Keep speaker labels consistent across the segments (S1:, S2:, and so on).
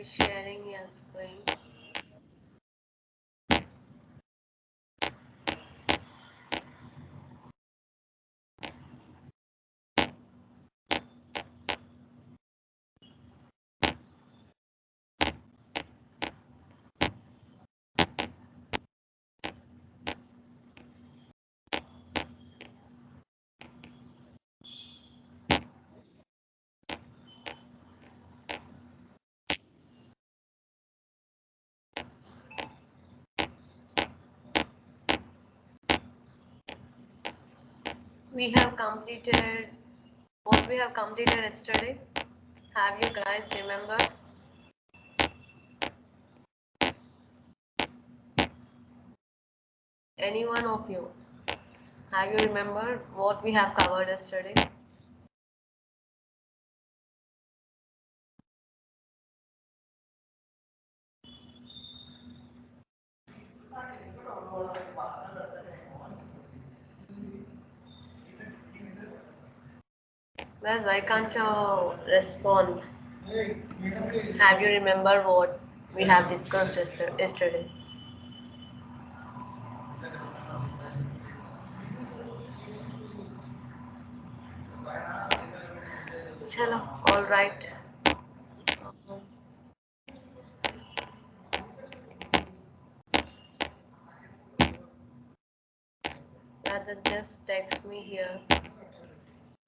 S1: Everybody sharing your screen. We have completed what we have completed yesterday. Have you guys remembered? Any one of you? Have you remembered what we have covered yesterday? Well, why can't you respond? Have you remembered what we have discussed yesterday? Chalo, all right. Rather just text me here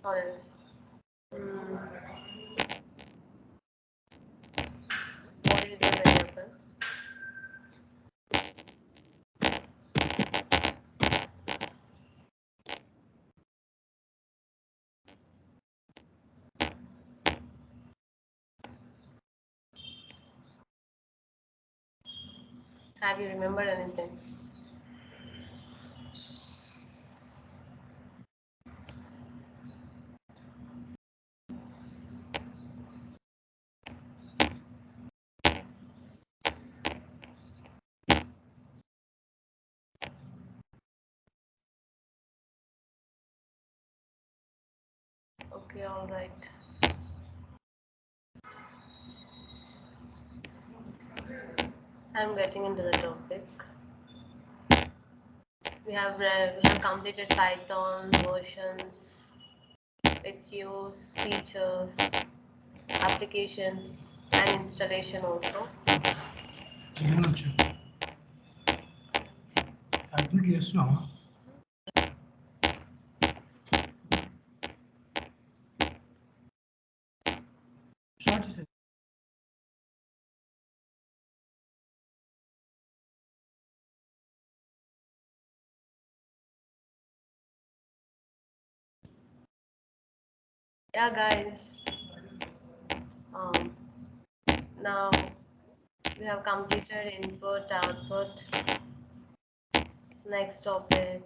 S1: or else. What is the variable? Have you remembered anything? Okay, all right. I'm getting into the topic. We have completed Python versions, its use, features, applications, and installation also.
S2: Admit yes, no. Start it.
S1: Yeah, guys. Um, Now we have completed input, output. Next topic,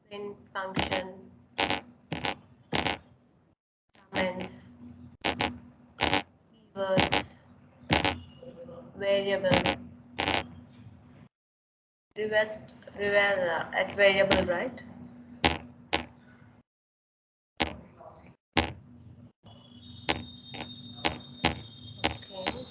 S1: print function, comments, keywords, variable. We were at variable, right? Okay.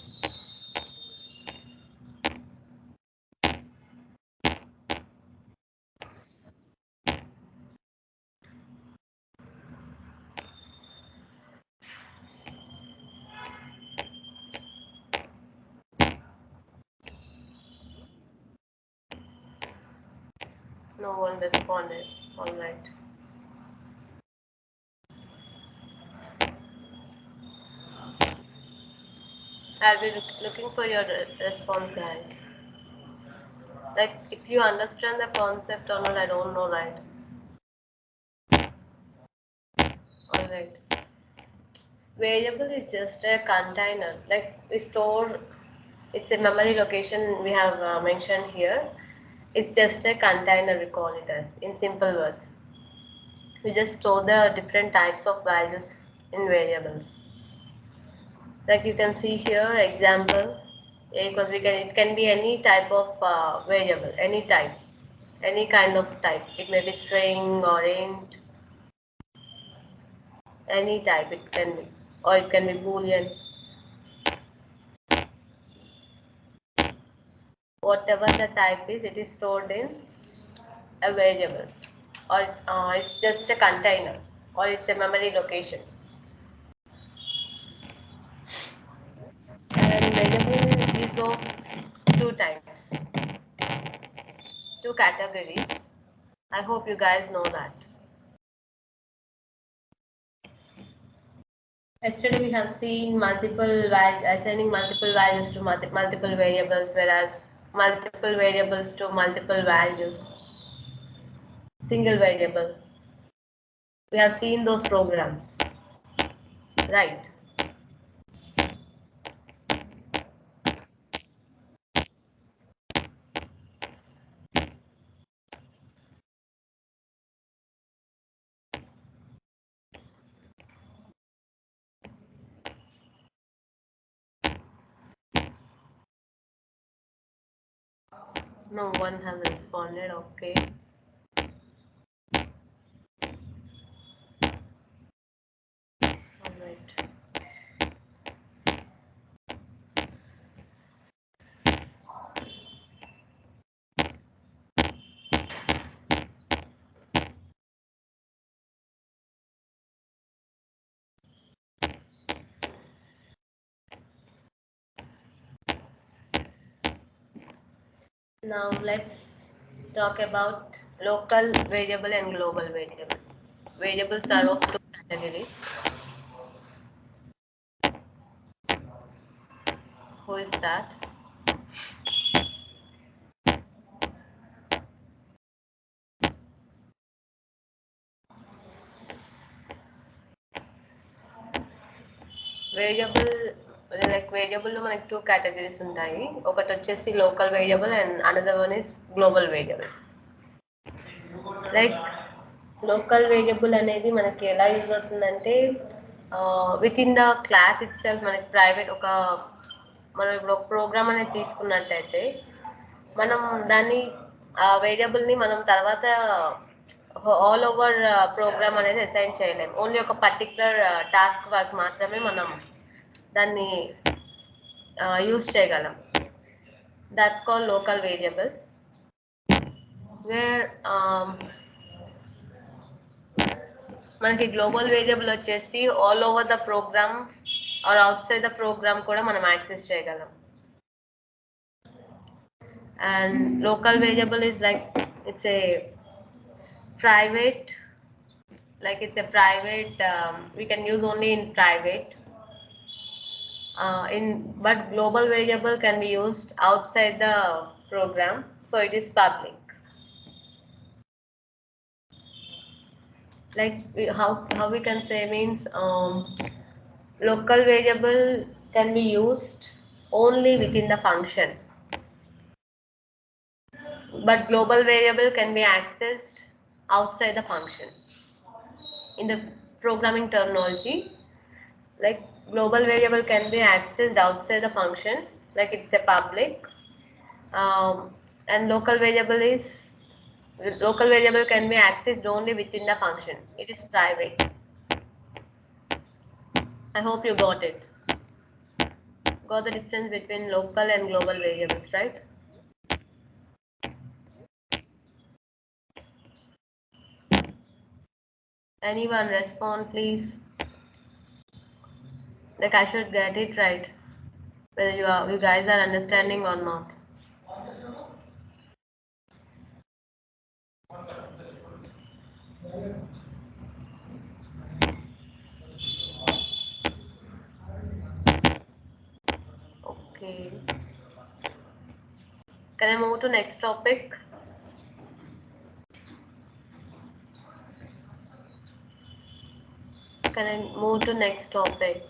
S1: No one responded. All right. I'll be looking for your response, guys. Like, if you understand the concept or not, I don't know, right? All right. Variable is just a container. Like, we store, it's a memory location we have mentioned here. It's just a container, we call it as, in simple words. We just store the different types of values in variables. Like you can see here, example, because it can be any type of variable, any type, any kind of type. It may be string or int. Any type it can be, or it can be Boolean. Whatever the type is, it is stored in a variable, or it's just a container, or it's a memory location. And variable is of two types, two categories. I hope you guys know that. Yesterday we have seen assigning multiple values to multiple variables, whereas multiple variables to multiple values, single variable. We have seen those programs, right? No one has responded. Okay. All right. Now let's talk about local variable and global variable. Variables are of two categories. Who is that? Variable like వేరియబుల్లో మనకి two categories ఉంటాయి. ఒకటి వచ్చేసి local variable and another one is global variable. Like local variable అనేది మనకి ఎలా use అవుతుందంటే with in the class itself మనకి ప్రైవేట్ మనం ఇప్పుడు ఒక ప్రోగ్రామ్ అనేది తీసుకున్నట్టయితే మనం దాన్ని ఆ వేరియబుల్ని మనం తర్వాత ఆల్ ఓవర్ ప్రోగ్రామ్ అనేది అసైన్ చేయలేం. ఓన్లీ ఒక పర్టికులర్ టాస్క్ వర్క్ మాత్రమే మనం దాన్ని యూజ్ చేయగలం. That's called local variable, where మనకి గ్లోబల్ వేరియబుల్ వచ్చేసి all over the program or outside the program కూడా మనం యాక్సెస్ చేయగలం. And local variable is like it's a private, we can use only in private. But global variable can be used outside the program, so it is public. Like how we can say means local variable can be used only within the function, but global variable can be accessed outside the function. In the programming terminology, like global variable can be accessed outside the function, like it's a public, and local variable can be accessed only within the function. It is private. I hope you got it. Got the difference between local and global variables, right? Anyone respond, please? Like I should get it right, whether you guys are understanding or not. Okay. Can I move to next topic? Can I move to next topic?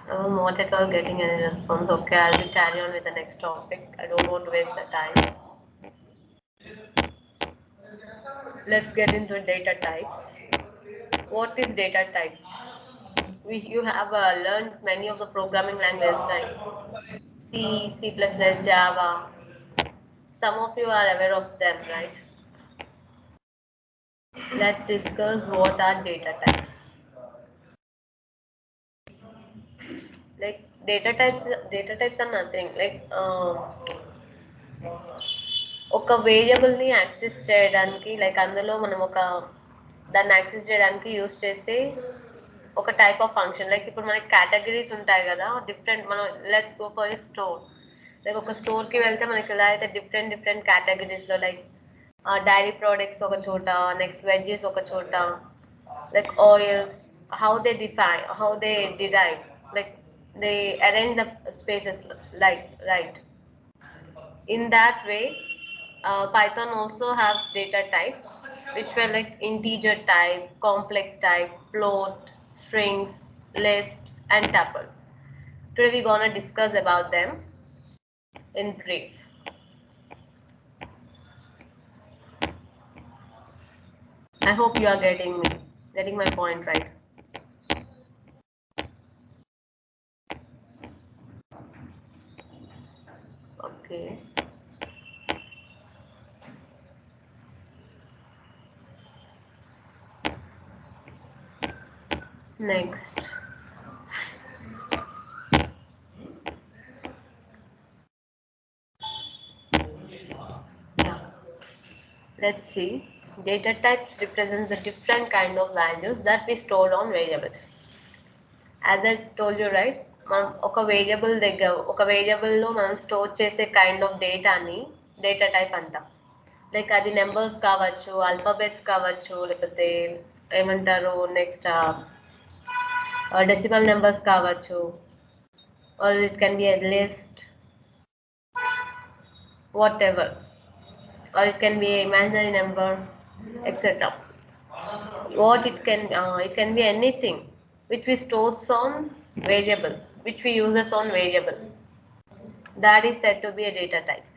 S1: I'm not at all getting any response. Okay, I'll be carry on with the next topic. I don't want to waste the time. Let's get into data types. What is data type? you have learned many of the programming languages like C, C++, Java. Some of you are aware of them, right? Let's discuss what are data types. Like data types are nothing like ఒక variable ని access చేయడానికి like అందులో మనం ఒక దాన్ని access చేయడానికి use చేసే ఒక టైప్ ఆఫ్ ఫంక్షన్. లైక్ ఇప్పుడు మనకి కేటగిరీస్ ఉంటాయి కదా డిఫరెంట్. మనం let's go for a store. Like ఒక స్టోర్ కి వెళ్తే మనకి ఎలా అయితే డిఫరెంట్ డిఫరెంట్ కేటగిరీస్ లో లైక్ డైరీ ప్రోడక్ట్స్ ఒక చోట, నెక్స్ట్ వెజ్జెస్ ఒక చోట, like oils, how they define, how they derive, like they arrange the spaces like right. In that way, Python also have data types which were like integer type, complex type, float, strings, list, and tuple. Today we're gonna discuss about them in brief. I hope you are getting my point right. Okay. Next. Yeah. Let's see. Data types represent the different kind of values that we store on variable. As I told you, right? మనం ఒక variable దగ్గర ఒక వేరియబుల్లో మనం store చేసే kind of డేటాని data type అంటాం. Like అది numbers కావచ్చు, ఆల్ఫాబెట్స్ కావచ్చు, లేకపోతే ఏమంటారు నెక్స్ట్ డెసిమల్ నెంబర్స్ కావచ్చు, or it can be a list, whatever, or it can be an imaginary number, etc. What it can be anything which we stores on variable, which we uses on variable. That is said to be a data type.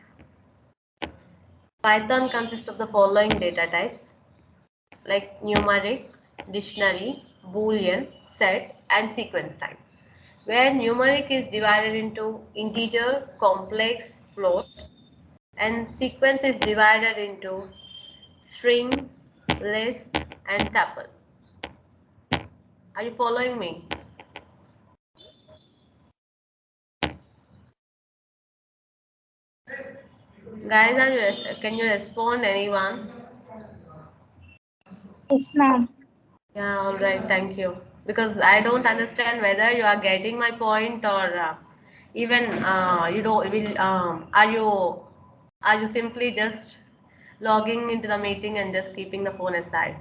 S1: Python consists of the following data types like numeric, dictionary, boolean, set, and sequence type. Where numeric is divided into integer, complex, float, and sequence is divided into string, list, and tuple. Are you following me? Guys, can you respond anyone?
S3: Yes, ma'am.
S1: Yeah, all right, thank you. Because I don't understand whether you are getting my point or even you don't. Are you simply just logging into the meeting and just keeping the phone aside?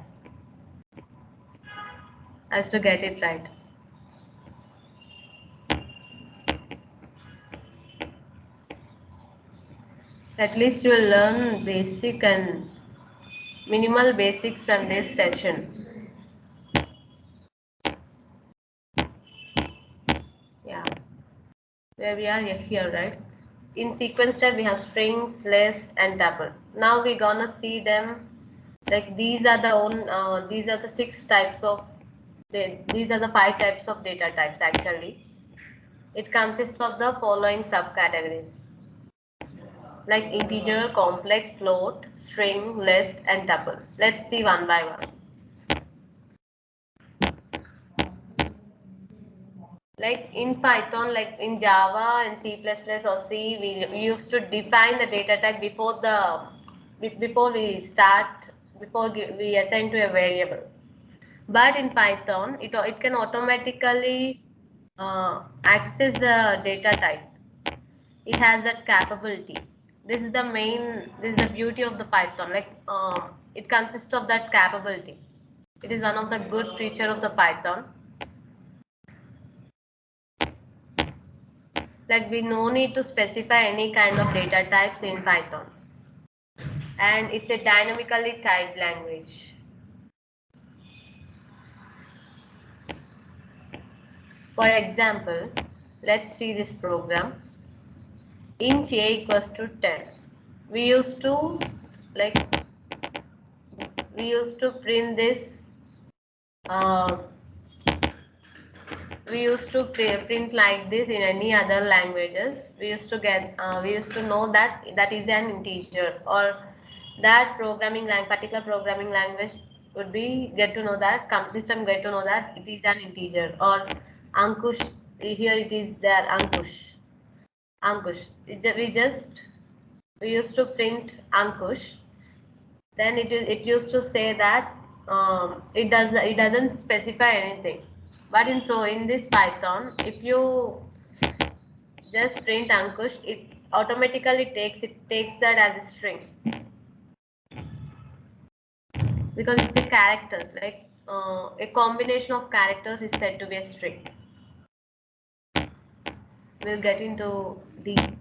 S1: As to get it right. At least you will learn basic and minimal basics from this session. Yeah, where we are here, right? In sequence type we have strings, list, and tuple. Now we're gonna see them. Like these are the 6 types of these are the 5 types of data types actually. It consists of the following subcategories like integer, complex, float, string, list, and tuple. Let's see one by one. Like in Python, like in Java and C++ or C, we used to define the data type before we assign to a variable. But in Python, it can automatically access the data type. It has that capability. This is the beauty of the Python. Like it consists of that capability. It is one of the good feature of the Python. Like we no need to specify any kind of data types in Python. And it's a dynamically typed language. For example, let's see this program. Int a equals to 10. We used to print this we used to print like this in any other languages. We used to know that that is an integer, or that particular programming language would be get to know that system get to know that it is an integer, or Ankush, here it is there Ankush. We used to print Ankush. Then it used to say that it doesn't specify anything. But in this Python, if you just print Ankush, it automatically takes that as a string, because it's a characters, like a combination of characters is said to be a string. We'll get into deep.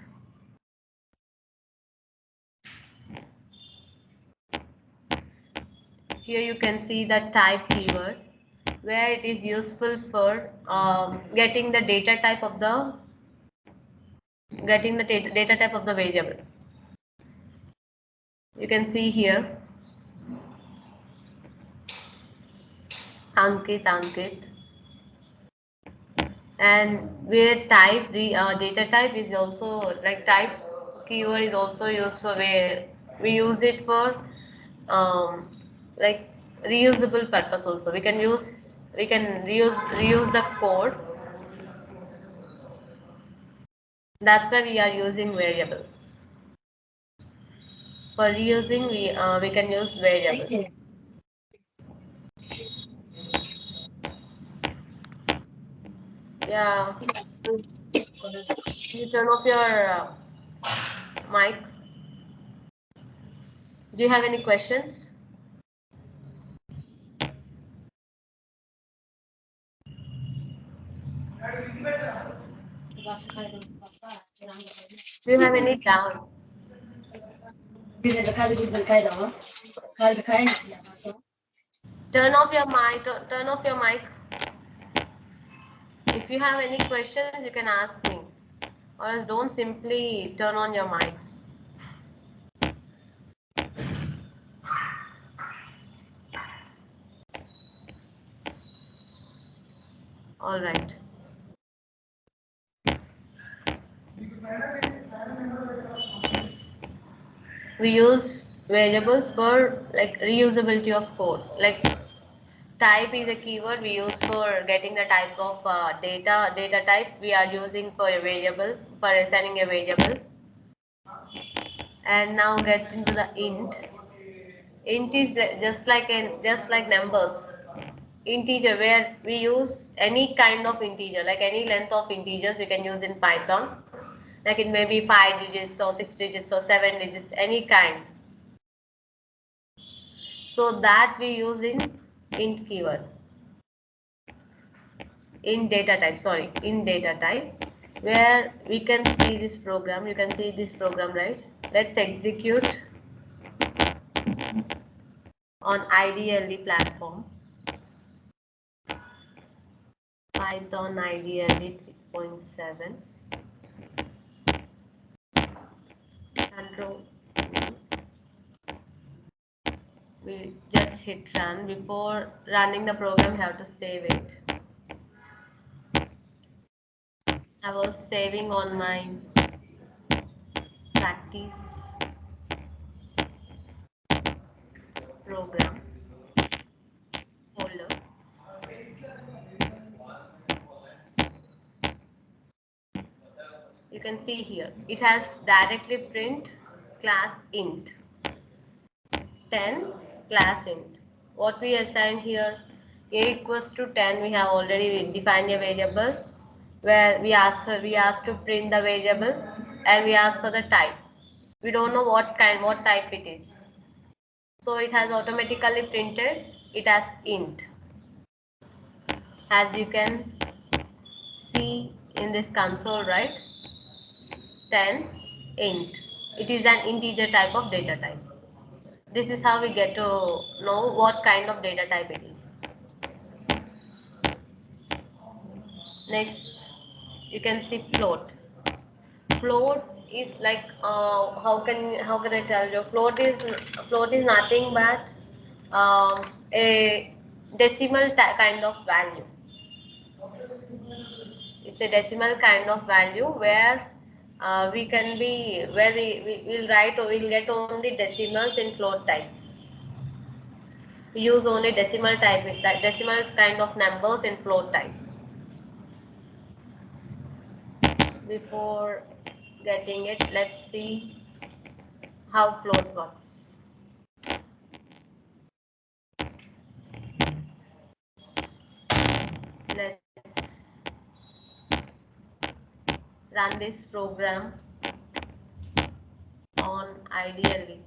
S1: Here you can see the type keyword, where it is useful for getting the data type of the variable. You can see here Ankit, and where type the data type is also, like, type keyword is also used for where we use it for like reusable purpose also. We can reuse the code. That's why we are using variable. For reusing, we can use variable. Yeah. You turn off your mic. Do you have any questions? Do you have any doubt? Turn off your mic. Turn off your mic. If you have any questions, you can ask me, or else don't simply turn on your mics. All right. We use variables for, like, reusability of code. Like, type is a keyword we use for getting the type of data type we are using for a variable, for assigning a variable. And now get into the int. Int is just like numbers. Integer, where we use any kind of integer, like any length of integers we can use in Python. Like it may be 5 digits or 6 digits or 7 digits, any kind. So that we use in int keyword. In data type, where we can see this program. You can see this program, right? Let's execute on IDLE platform. Python IDLE 3.7. Control. We just hit run. Before running the program, you have to save it. I was saving on my practice program folder. You can see here it has directly print class int 10 class int. What we assign here, a equals to 10. We have already defined a variable where we ask to print the variable, and we ask for the type. We don't know what type it is, so it has automatically printed it as int. As you can see in this console, right? 10 int. It is an integer type of data type. This is how we get to know what kind of data type it is. Next, you can see float. Float is like how can I tell you? Float is nothing but a decimal kind of value. It's a decimal kind of value where we can be where we will write or we'll get only decimals in float type. We use only decimal type, decimal kind of numbers in float type. Before getting it, let's see how float works. Let's run this program on ideally.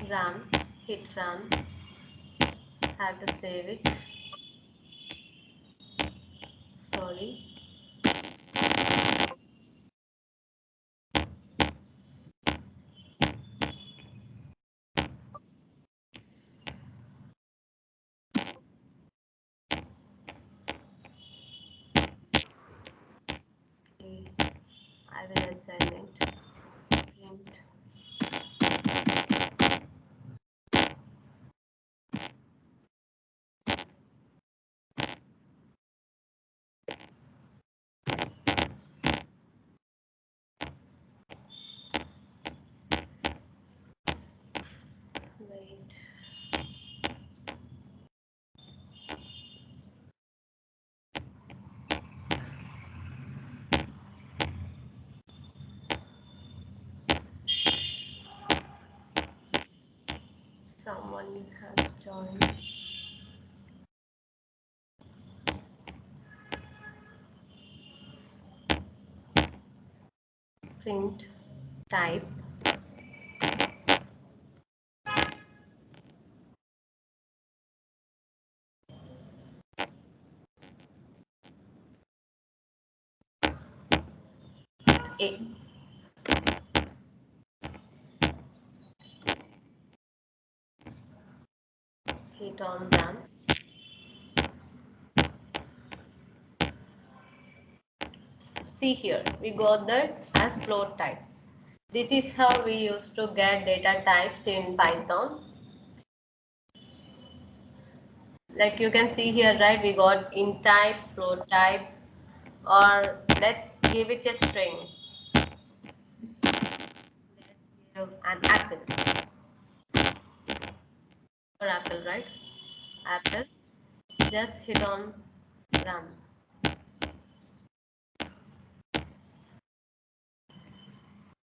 S1: Run, hit run, have to save it. Sorry. Okay, I will assign it. Print. Wait. Someone has joined. Print type. A. Hit on run. See here, we got that as float type. This is how we used to get data types in Python. Like you can see here, right? We got int type, float type, or let's give it a string. Let's give an apple. Or apple, right? Apple. Just hit on run.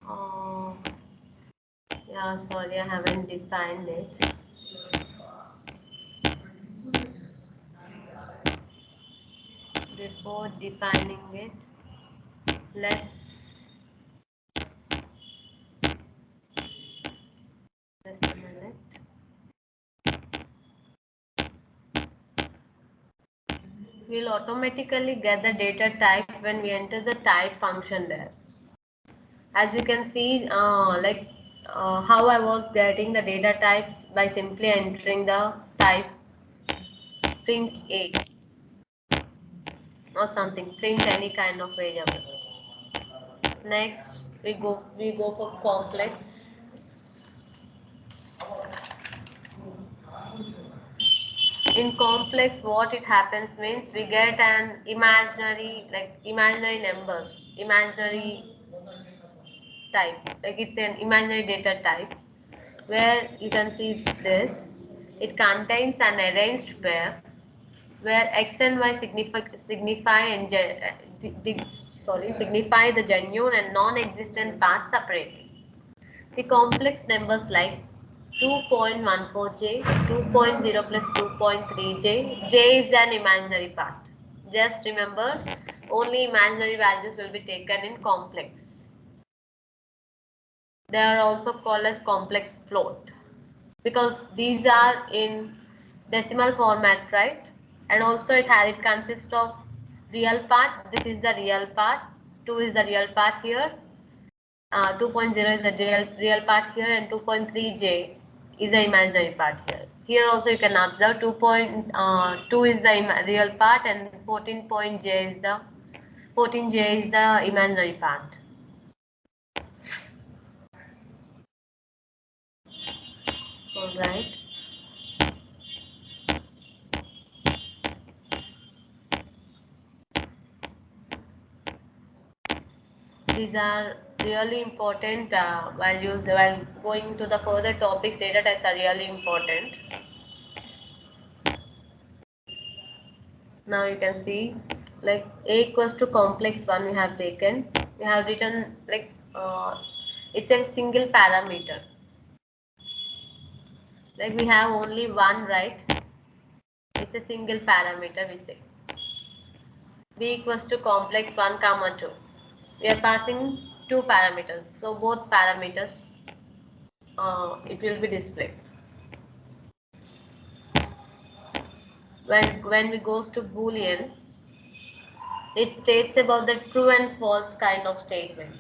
S1: Oh, yeah, sorry, I haven't defined it. Before defining it, let's just a minute. We'll automatically get the data type when we enter the type function there. As you can see, how I was getting the data types by simply entering the type print A or something, print any kind of variable. Next, we go for complex. In complex, what it happens means we get an imaginary numbers, imaginary type, like it's an imaginary data type where you can see this. It contains an arranged pair where x and y signify the genuine and non-existent parts separately. The complex numbers like 2.14j, 2.0 plus 2.3j, j is an imaginary part. Just remember, only imaginary values will be taken in complex. They are also called as complex float because these are in decimal format, right? And also it consists of real part. This is the real part. 2 is the real part here. 2.0 is the real part here, and 2.3j is the imaginary part here. Here also you can observe 2.2 is the real part, and 14j is the imaginary part. All right. These are really important values. While going to the further topics, data types are really important. Now you can see, like A equals to complex one we have taken. We have written like it's a single parameter. Like we have only one, right? It's a single parameter we say. B equals to complex 1 comma 2. We are passing two parameters. So both parameters it will be displayed. When we goes to Boolean, it states about the true and false kind of statements.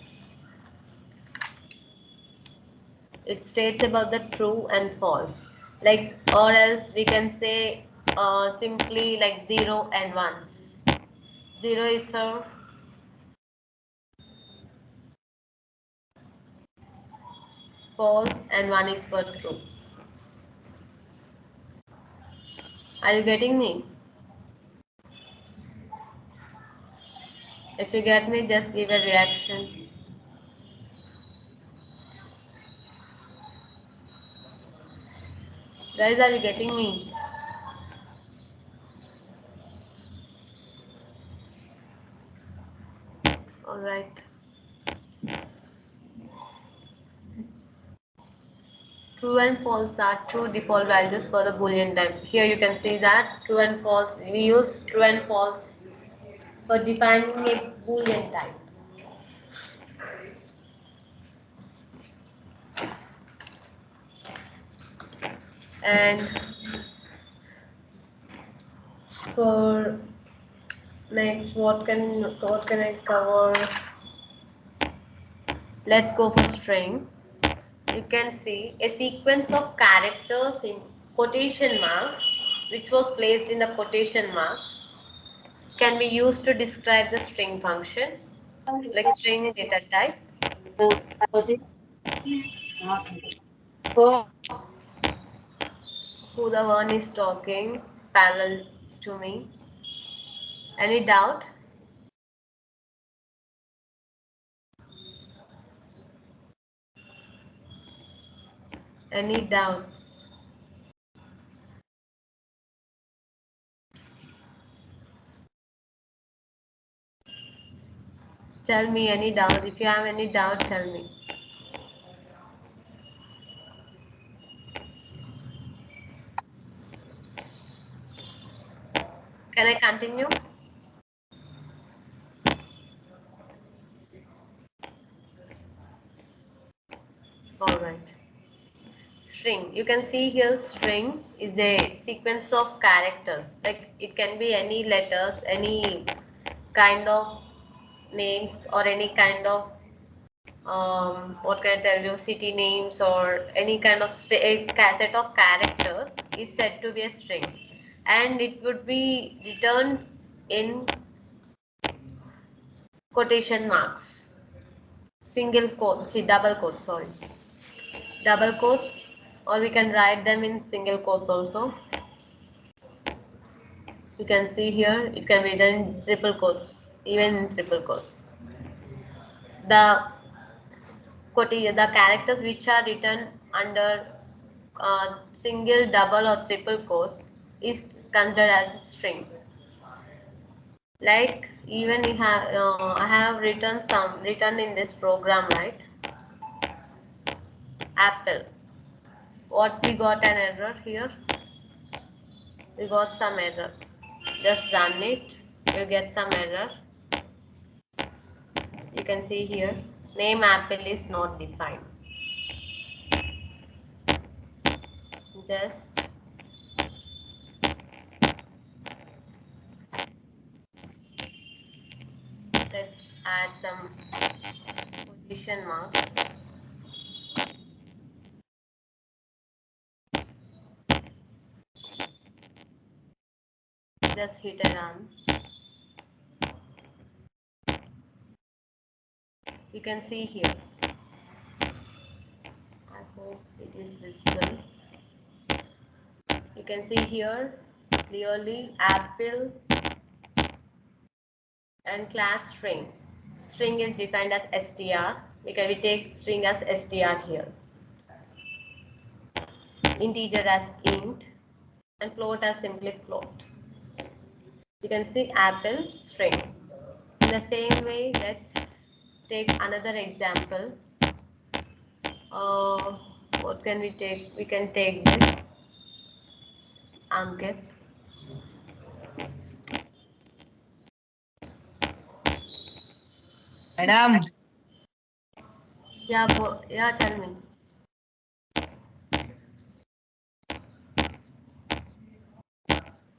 S1: It states about the true and false. Like, or else we can say simply like 0 and 1s. 0 is for false and 1 is for true. Are you getting me? If you get me, just give a reaction. Guys, are you getting me? Alright. True and false are two default values for the Boolean type. Here you can see that true and false. We use true and false for defining a Boolean type. And for next, what can I cover? Let's go for string. You can see a sequence of characters in quotation marks, which was placed in the quotation marks, can be used to describe the string function, like string data type. Who the one is talking parallel to me? Any doubt? Any doubts? Tell me any doubt. If you have any doubt, tell me. Can I continue? Alright. String. You can see here string is a sequence of characters. Like it can be any letters, any kind of names or any kind of what can I tell you, city names or any kind of a set of characters is said to be a string, and it would be returned in quotation marks, single quote, double quotes, sorry, double quotes, or we can write them in single quotes also. You can see here it can be written in triple quotes, even in triple quotes. The the characters which are written under single, double, or triple quotes is considered as a string. Like even I have written in this program, right? Apple. What we got an error here? We got some error. Just run it. You get some error. You can see here. Name Apple is not defined. Just let's add some position marks. Just hit a run. You can see here. I hope it is visible. You can see here clearly Apple and class string. string is defined as str. We take string as str here, integer as int, and float as simply float. You can see apple string. In the same way, let's take another example. What can we take? We can take this Ankit.
S3: Madam,
S1: Yeah, yeah, tell me.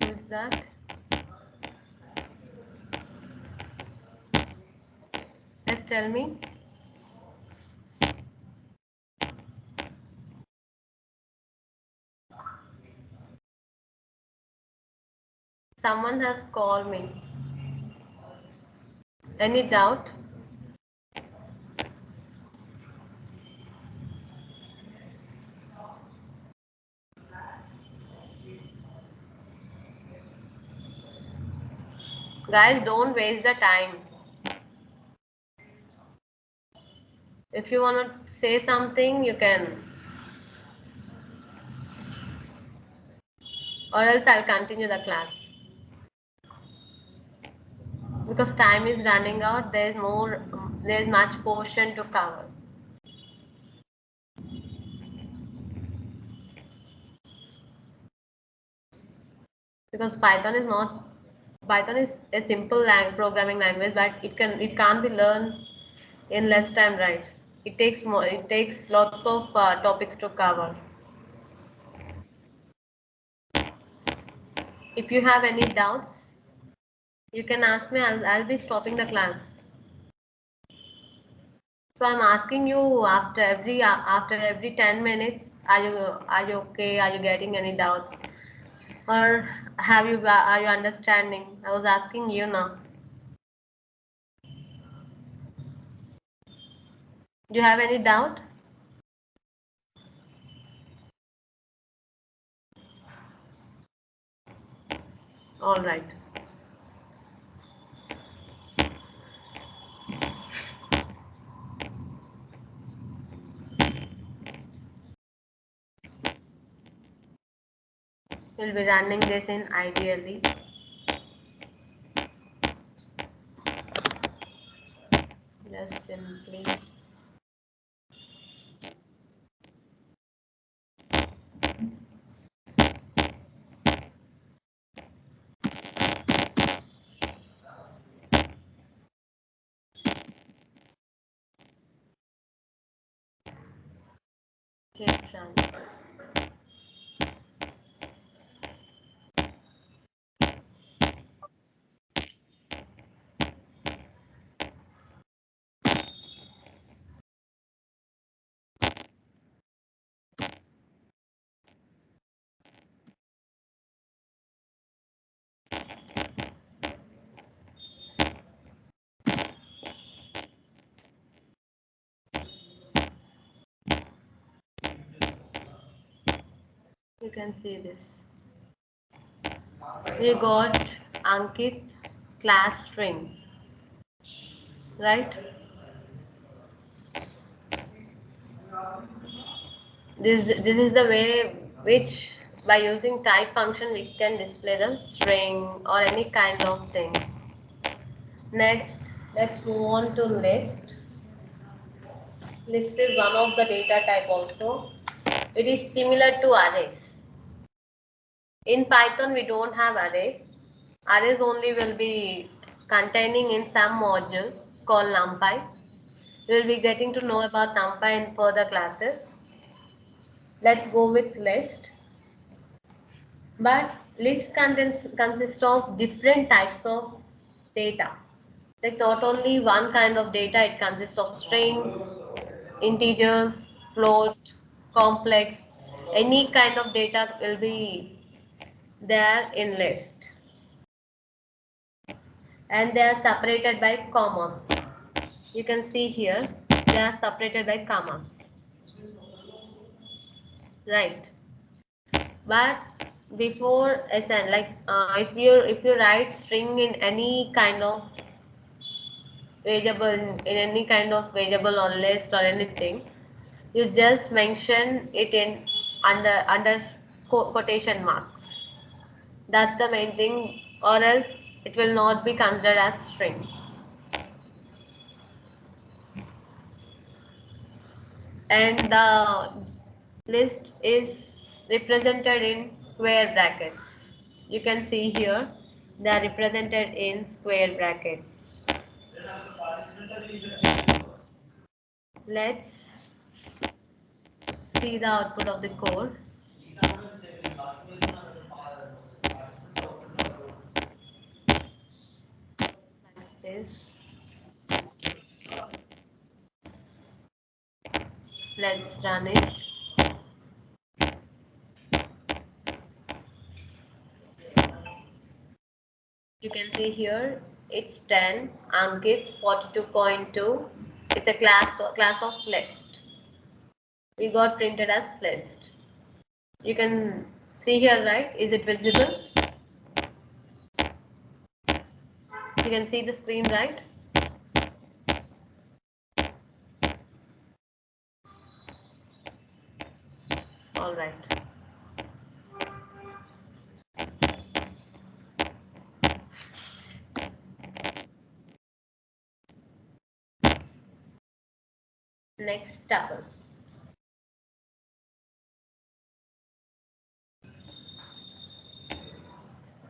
S1: Who is that? Just tell me. Someone has called me. Any doubt? Guys, don't waste the time. If you want to say something, you can. Or else I'll continue the class. Because time is running out, there's much portion to cover. Because Python is a simple programming language, but it can't be learned in less time, right? It takes lots of topics to cover. If you have any doubts, you can ask me. I'll be stopping the class. So I'm asking you after every 10 minutes, are you okay? Are you getting any doubts? Or are you understanding? I was asking you now. Do you have any doubt? All right. We'll be running this in ideally. Just simply. Hit run. You can see this. We got Ankit class string, right? This is the way which by using type function we can display the string or any kind of things. Next, let's move on to list. List is one of the data type also. It is similar to arrays. In Python, we don't have arrays. Arrays only will be containing in some module called NumPy. We will be getting to know about NumPy in further classes. Let's go with list. But list consists of different types of data. Like not only one kind of data, it consists of strings, integers, float, complex. Any kind of data will be there in list. And they are separated by commas. You can see here, they are separated by commas. Right. But before SN, like if you write string in any kind of variable in any kind of variable or list or anything, you just mention it in under quotation marks. That's the main thing, or else it will not be considered as string. And the list is represented in square brackets. You can see here they are represented in square brackets. Let's see the output of the code. This. Let's run it. You can see here it's 10, Ankit 42.2. It's a class of list. We got printed as list. You can see here, right? Is it visible? You can see the screen, right? All right. Next tuple.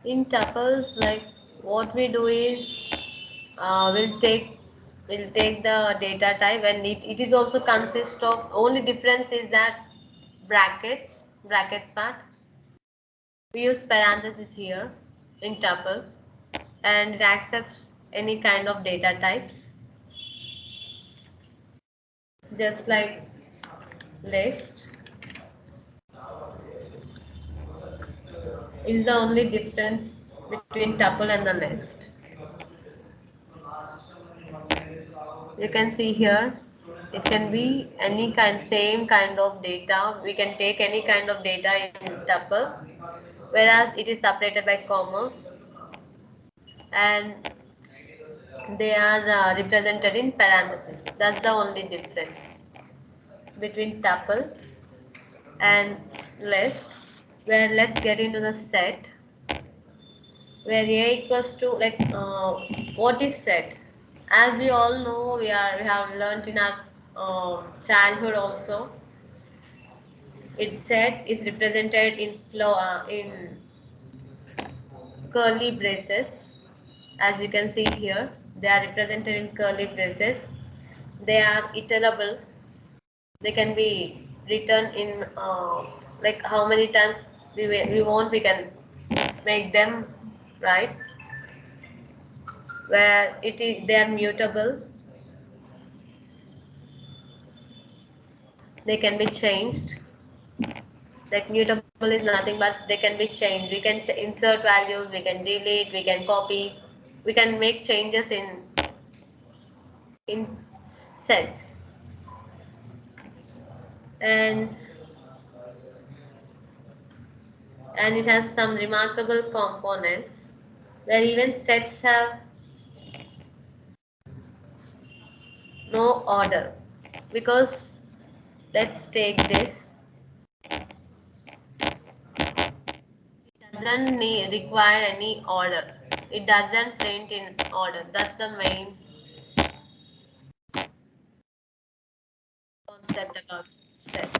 S1: In tuples, like what we do is we'll take the data type, and it is also consist of, only difference is that brackets part. We use parentheses here in tuple, and it accepts any kind of data types, just like list. Is the only difference between tuple and the list. You can see here it can be any kind, same kind of data. We can take any kind of data in tuple, whereas it is separated by commas, and they are represented in parentheses. That's the only difference between tuple and list. Where let's get into the set, where a equals to, like, what is set? As we all know, we have learned in our childhood also. Its set is represented in curly braces. As you can see here, they are represented in curly braces. They are iterable. They can be written in like how many times we want, we can make them, right? Where they are mutable. They can be changed. Like mutable is nothing but they can be changed. We can insert values, we can delete, we can copy, we can make changes in sets. And it has some remarkable components where even sets have no order, because let's take this, it doesn't require any order. It doesn't print in order. That's the main concept about set.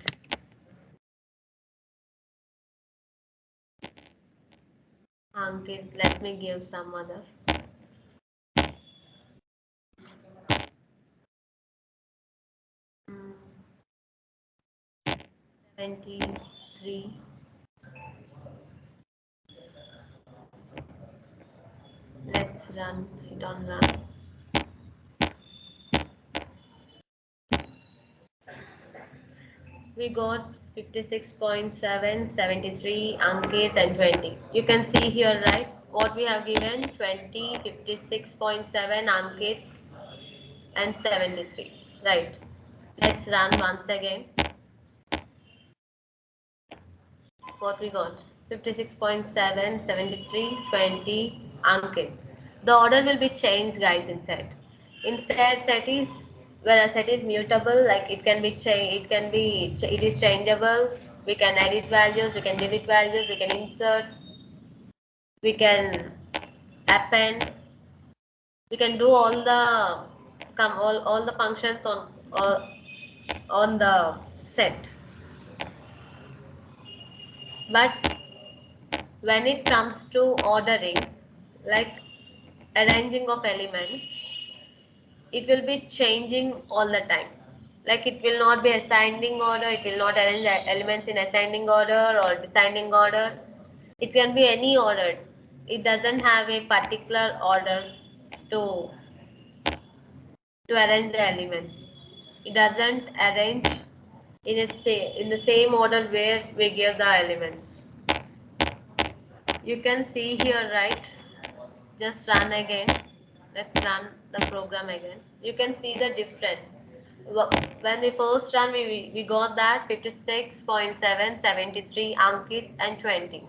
S1: Ankit, let me give some other. 73. Let's run it on run. We got 56.7, 73, Ankit, and 20. You can see here, right? What we have given: 20, 56.7, Ankit, and 73. Right. Let's run once again. What we got: 56.7, 73, 20, Ankit. The order will be changed, guys, inside. In set is where a set is mutable, like it can be it is changeable. We can edit values, we can delete values, we can insert, we can append, we can do all the functions on the set. But when it comes to ordering, like arranging of elements, it will be changing all the time. Like it will not be ascending order, it will not arrange the elements in ascending order or descending order. It can be any order. It doesn't have a particular order to arrange the elements. It doesn't arrange in the same order where we give the elements. You can see here, right? Just run again. Let's run the program again. You can see the difference. When we first run, we got that 56.7, 73, Ankit and 20.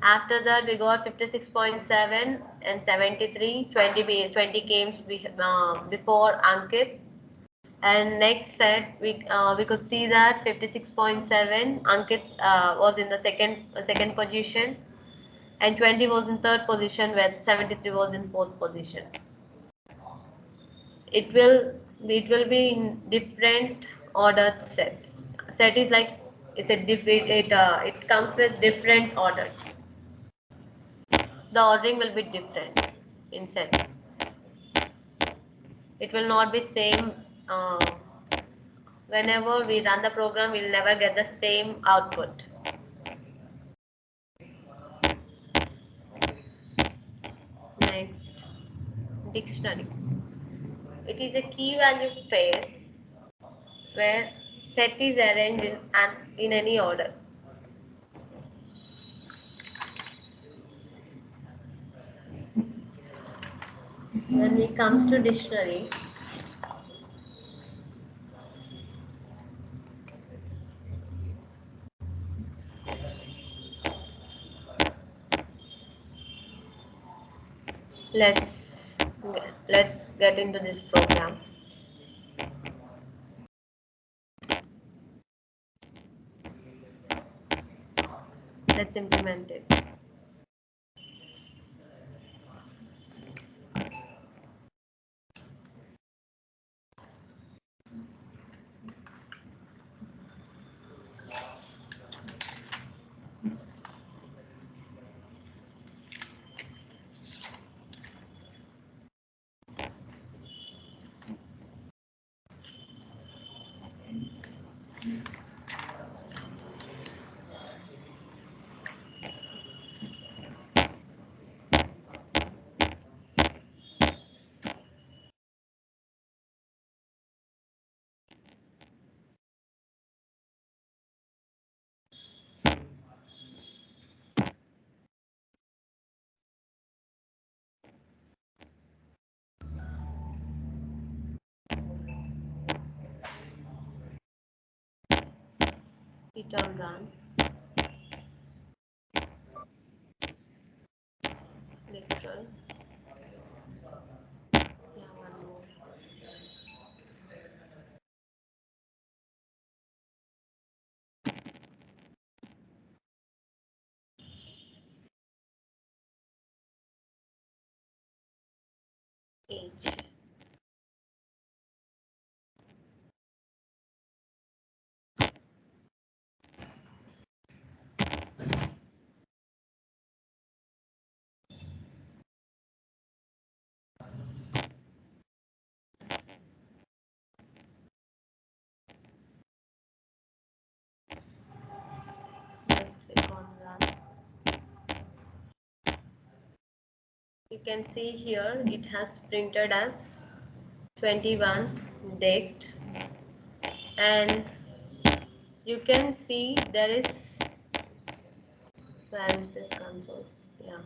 S1: After that, we got 56.7 and 73, 20 games before Ankit. And next set, we could see that 56.7, Ankit was in the second position, and 20 was in third position, where 73 was in fourth position. It will be in different ordered sets. Set is like it's a different it comes with different orders. The ordering will be different in sets. It will not be same. Whenever we run the program, we'll never get the same output. Next, dictionary. It is a key value pair where set is arranged in any order. When it comes to dictionary, let's get into this program. Let's implement it. It all run. Literal. Yeah, one more. Age. Just click on run. You can see here it has printed as 21 date, and you can see where is this console? Yeah.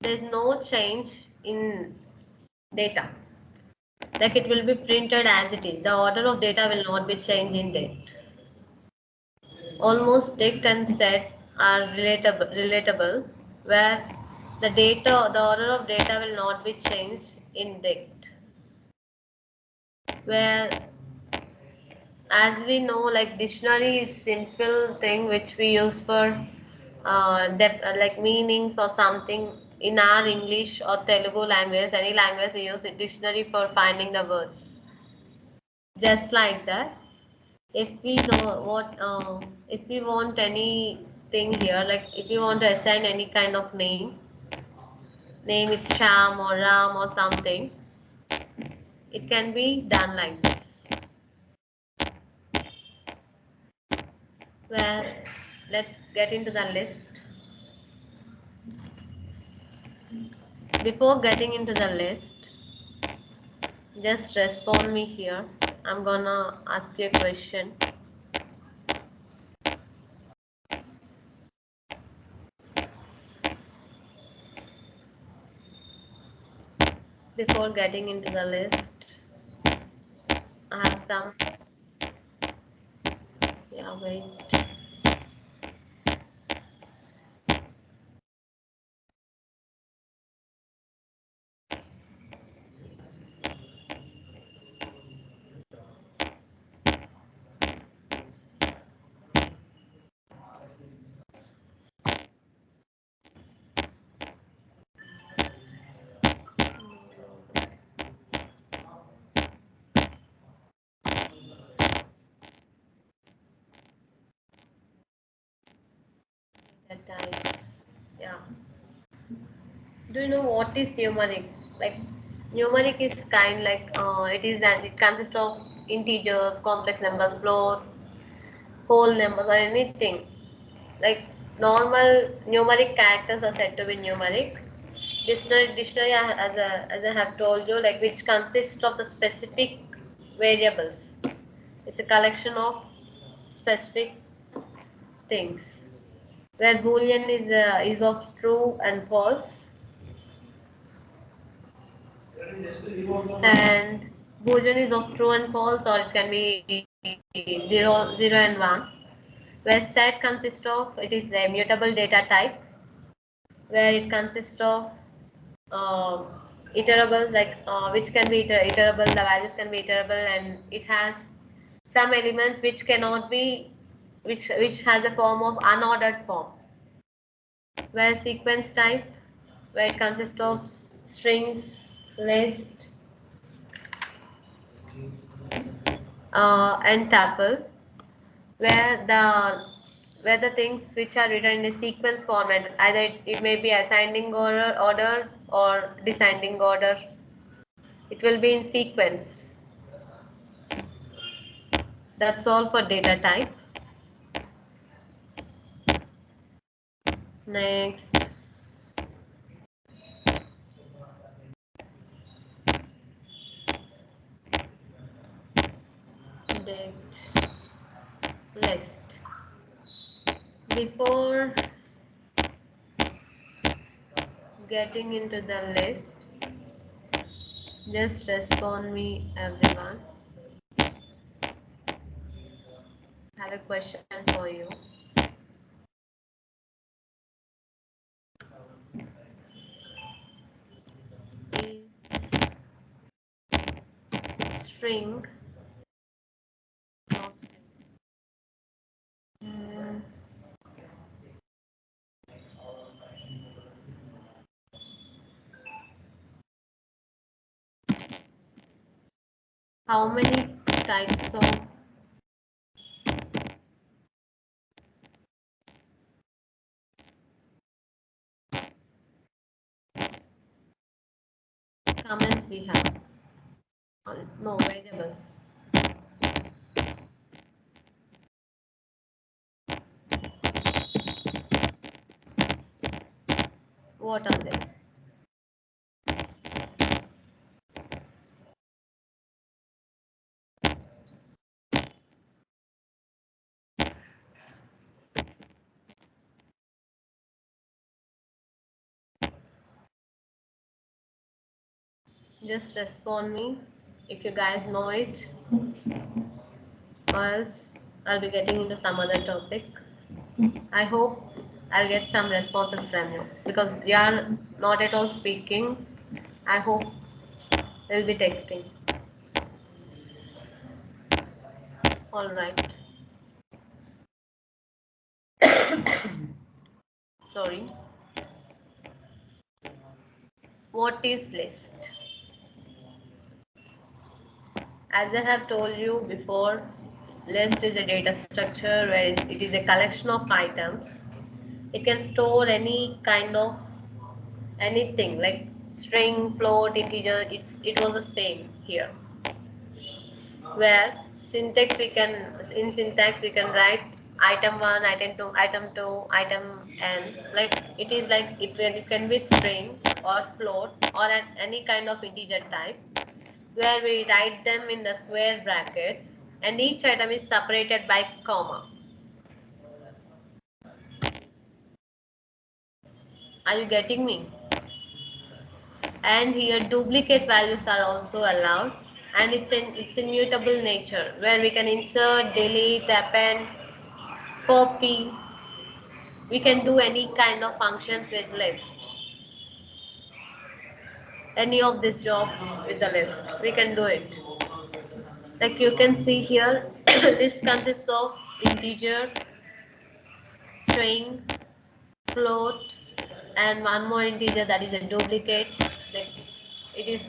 S1: There's no change in data. Like it will be printed as it is. The order of data will not be changed in date. Almost dict and set are relatable, where the order of data will not be changed in dict. Where, as we know, like dictionary is simple thing which we use for like meanings or something in our English or Telugu language, any language we use a dictionary for finding the words. Just like that, if we know what, if we want anything here, like if you want to assign any kind of name is Sham or Ram or something, it can be done like this. Where, let's get into the list. Before getting into the list, just respond me here. I'm gonna ask you a question. Before getting into the list, I have some, yeah, wait. That types, yeah. Do you know what is numeric? Like numeric is kind like it consists of integers, complex numbers, float, whole numbers, or anything. Like normal numeric characters are said to be numeric. Dictionary as I have told you, like which consists of the specific variables. It's a collection of specific things. Where Boolean is of true and false, and Boolean is of true and false, or it can be zero and one. Where set consists of, it is a mutable data type, where it consists of uh, iterable, like which can be iterable, the values can be iterable, and it has some elements which cannot be, which has a form of unordered form. Where sequence type, where it consists of strings, list, and tuple, where the things which are written in a sequence format, either it may be ascending order or descending order, it will be in sequence. That's all for data type. Next, date list. Before getting into the list, just respond me everyone. I have a question for you. Is string mm, how many types of comments we have? No, variables. What are they? Just respond me if you guys know it, or else I'll be getting into some other topic. I hope I'll get some responses from you because they are not at all speaking. I hope they'll be texting. All right. Sorry. What is list? As I have told you before, list is a data structure where it is a collection of items. It can store any kind of anything like string, float, integer. It was the same here. Where syntax we can in syntax we can write item 1, item 2, item n. Like it is like it can be string or float or any kind of integer type where we write them in the square brackets and each item is separated by comma. Are you getting me? And here duplicate values are also allowed, and it's in mutable nature where we can insert, delete, append, copy. We can do any kind of functions with list. Any of these jobs with the list, we can do it. Like you can see here, list consists of integer, string, float, and one more integer that is a duplicate. Like it is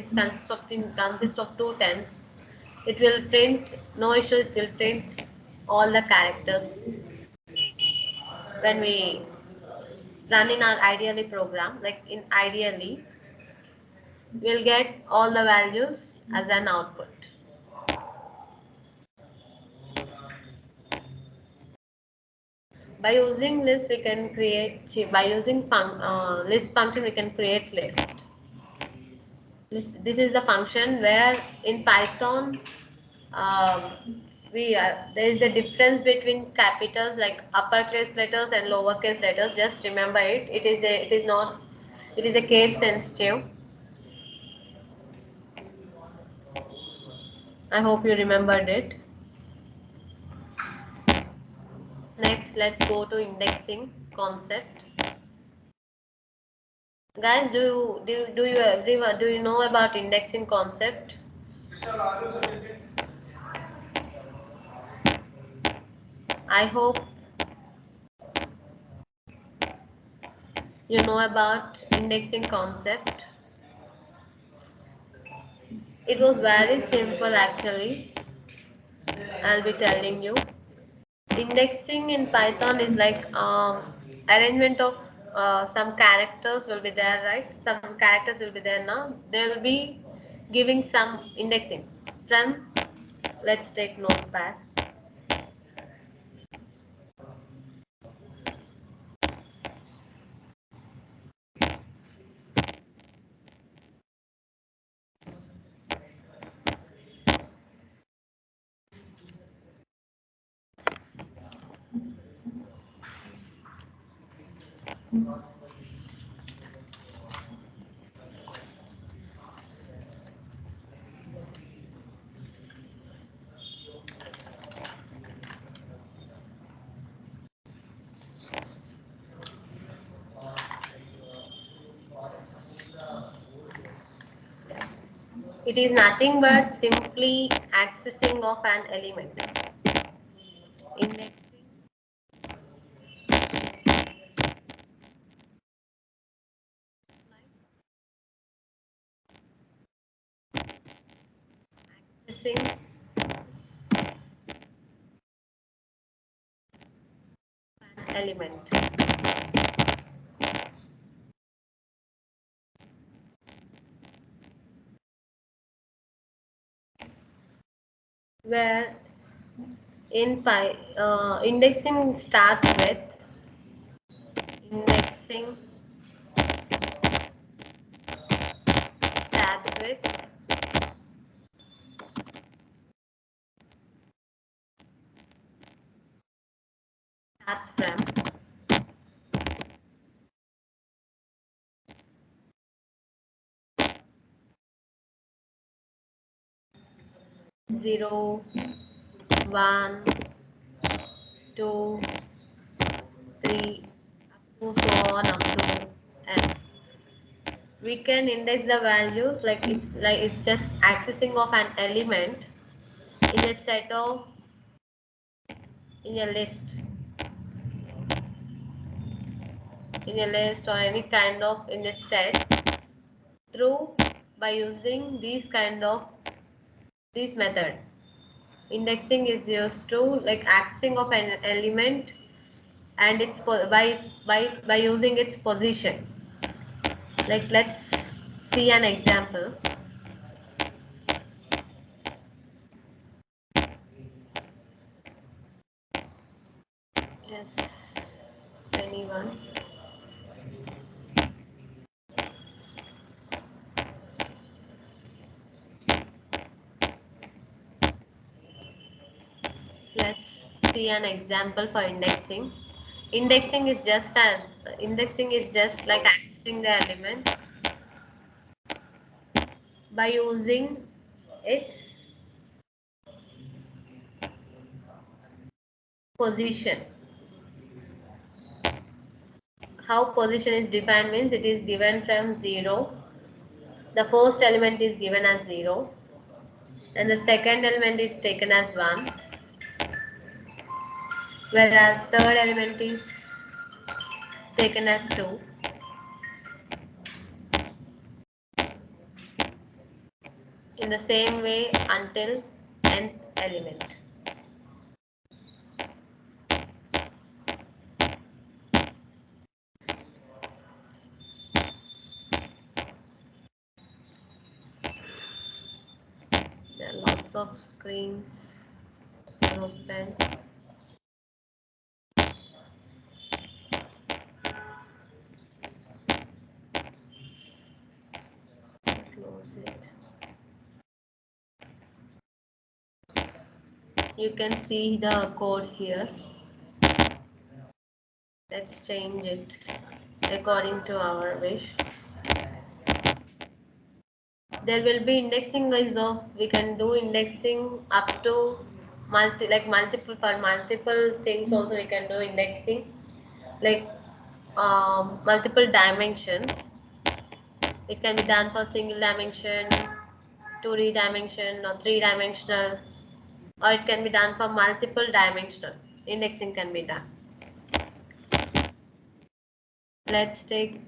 S1: consists of two tens. It will print no issue. It will print all the characters when we run in our ideally program. Like in ideally, we'll get all the values as an output. By using list, we can create. By using list function, we can create list. This is the function where in Python there is a difference between capitals like uppercase letters and lowercase letters. Just remember it. It is not. It is a case sensitive. I hope you remembered it. Next, let's go to indexing concept. Guys, do you everyone do you know about indexing concept? I hope you know about indexing concept. It was very simple actually. I'll be telling you. Indexing in Python is like arrangement of some characters will be there, right? Some characters will be there now. They will be giving some indexing from. Let's take notepad. It is nothing but simply accessing of an element. Indexing accessing an element. Where indexing starts with indexing starts with starts from 0, 1, 2, 3. so on up to n. We can index the values like it's just accessing of an element in a set of in a list or any kind of in a set through by using this method. Indexing is used to like accessing of an element and its by using its position. Like let's see an example. Yes, anyone. Let's see an example for indexing. Indexing is just like accessing the elements by using its position. How position is defined means it is given from 0. The first element is given as 0 and the second element is taken as 1, whereas third element is taken as 2. In the same way until nth element. There are lots of screens open. Close it. You can see the code here. Let's change it according to our wish. There will be indexing is of we can do indexing up to multiple for multiple things also we can do indexing like multiple dimensions. It can be done for single dimension, 2D dimension or 3-dimensional, or it can be done for multiple dimensional. Indexing can be done. Let's take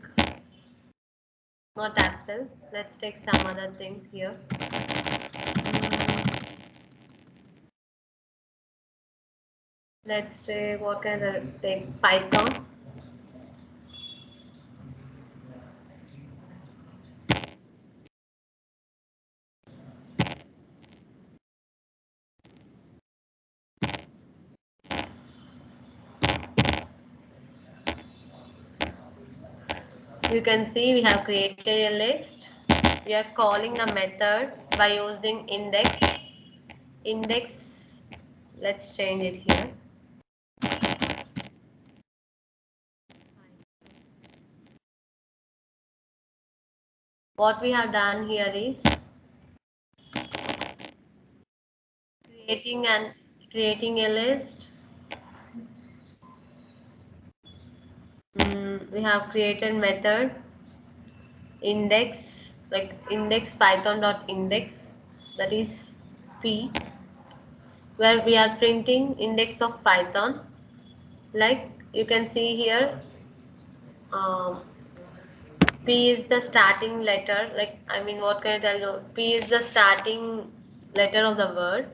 S1: not apple. Let's take some other thing here. Let's take what can I take? Python. You can see we have created a list. We are calling the method by using index. Index. Let's change it here. What we have done here is creating a list. We have created method index like index python.index, that is p, where we are printing index of python. Like you can see here, um, p is the starting letter. Like I mean, what can I tell you? P is the starting letter of the word.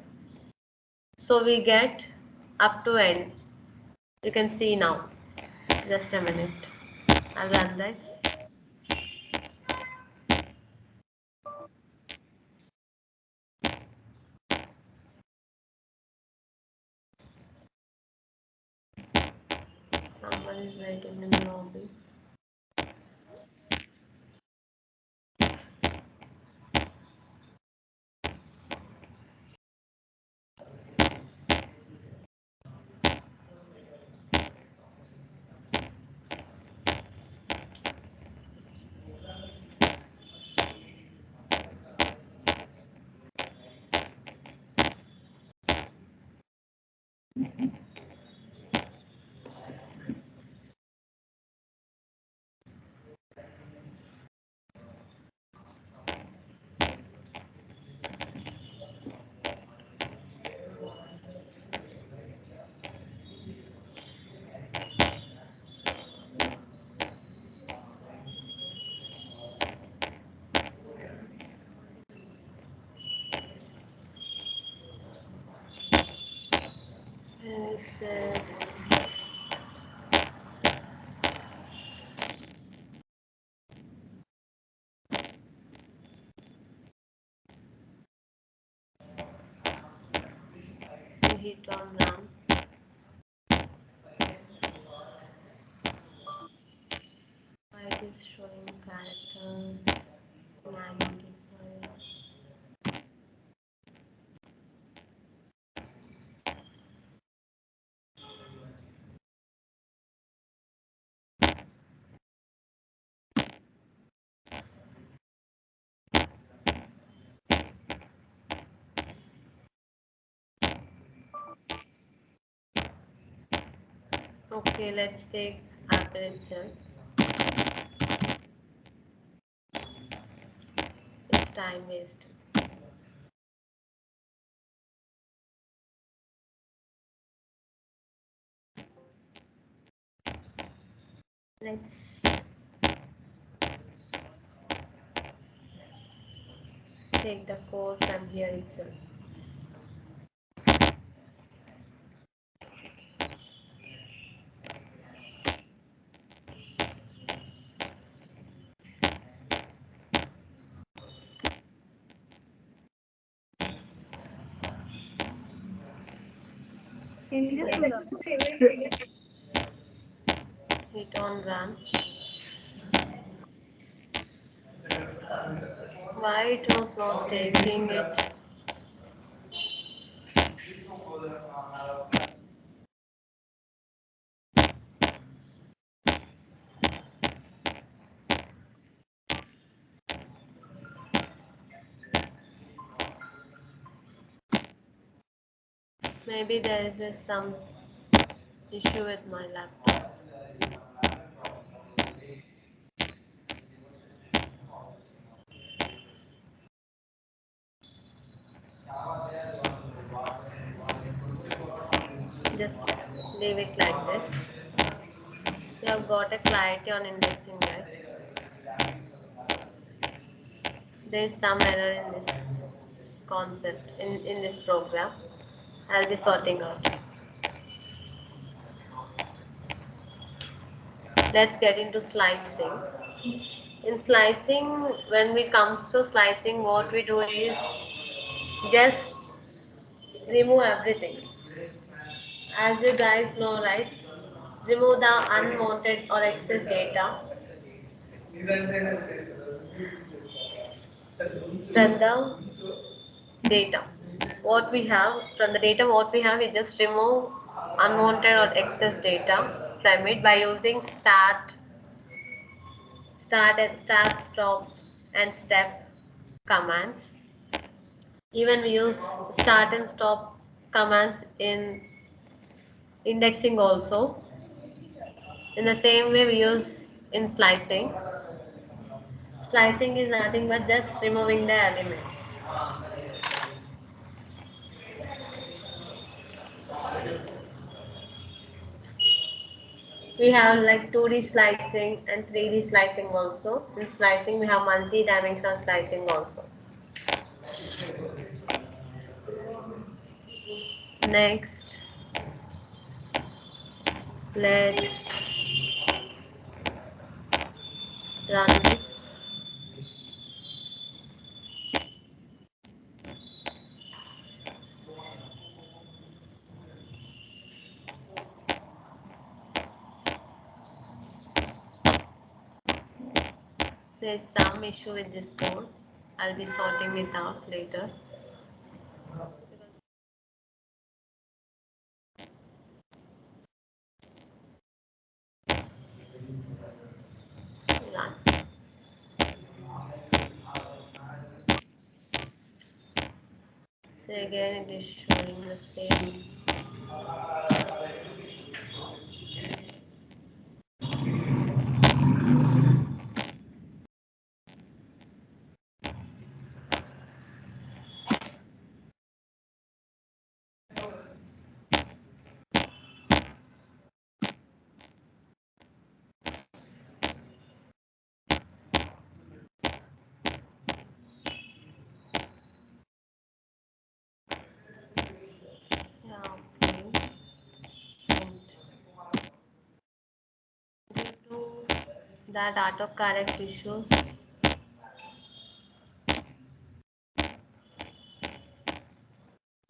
S1: So we get up to end. You can see now. Just a minute. I'll run this. Someone is waiting in the lobby. is this? Hit on RAM. Why it is showing character 95? Okay, let's take Apple itself. It's time waste. Let's take the code from here itself. Yes. Hit on run. Why it was not taking it? Maybe there is some issue with my laptop. Just leave it like this. You have got a clarity on indexing, right? There is some error in this concept, in this program. I'll be sorting out. Let's get into slicing. In slicing, when it comes to slicing, what we do is just remove everything. As you guys know, right? Remove the unwanted or excess data from the data. What we have from the data, what we have, we just remove unwanted or excess data from it by using start, stop, and step commands. Even we use start and stop commands in indexing also. In the same way we use in slicing. Slicing is nothing but just removing the elements. We have like 2D slicing and 3D slicing also. In slicing we have multi-dimensional slicing also. Next, let's run this. There's some issue with this code. I'll be sorting it out later. Run. So again it is showing the same. Yeah, okay. that autocorrect issues.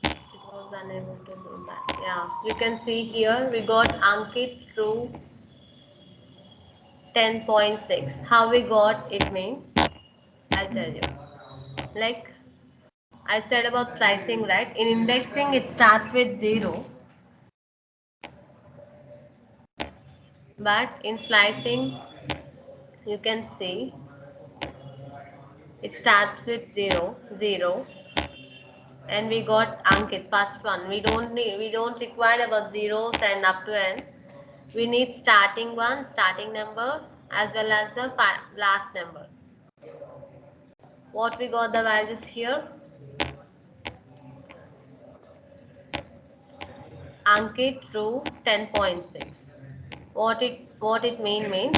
S1: It was unable to do that. Yeah, you can see here we got Ankit through 10.6. How we got it means, I'll tell you. Like I said about slicing, right? In indexing, it starts with 0, but in slicing, you can see it starts with 0, 0, and we got Ankit, first one. We don't require about zeros and up to n. We need starting one, starting number, as well as the last number. What we got the values here? Ankit through 10.6. What it means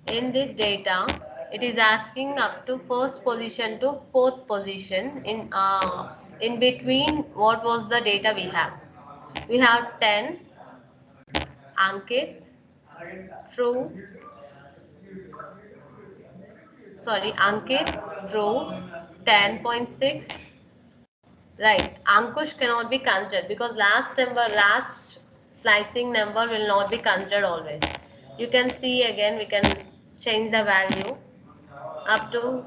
S1: in this data, it is asking up to first position to fourth position. In between, what was the data we have? We have 10 Ankit through Ankit through 10.6. Right, Ankush cannot be considered because last slicing number will not be considered always. You can see again, we can change the value up to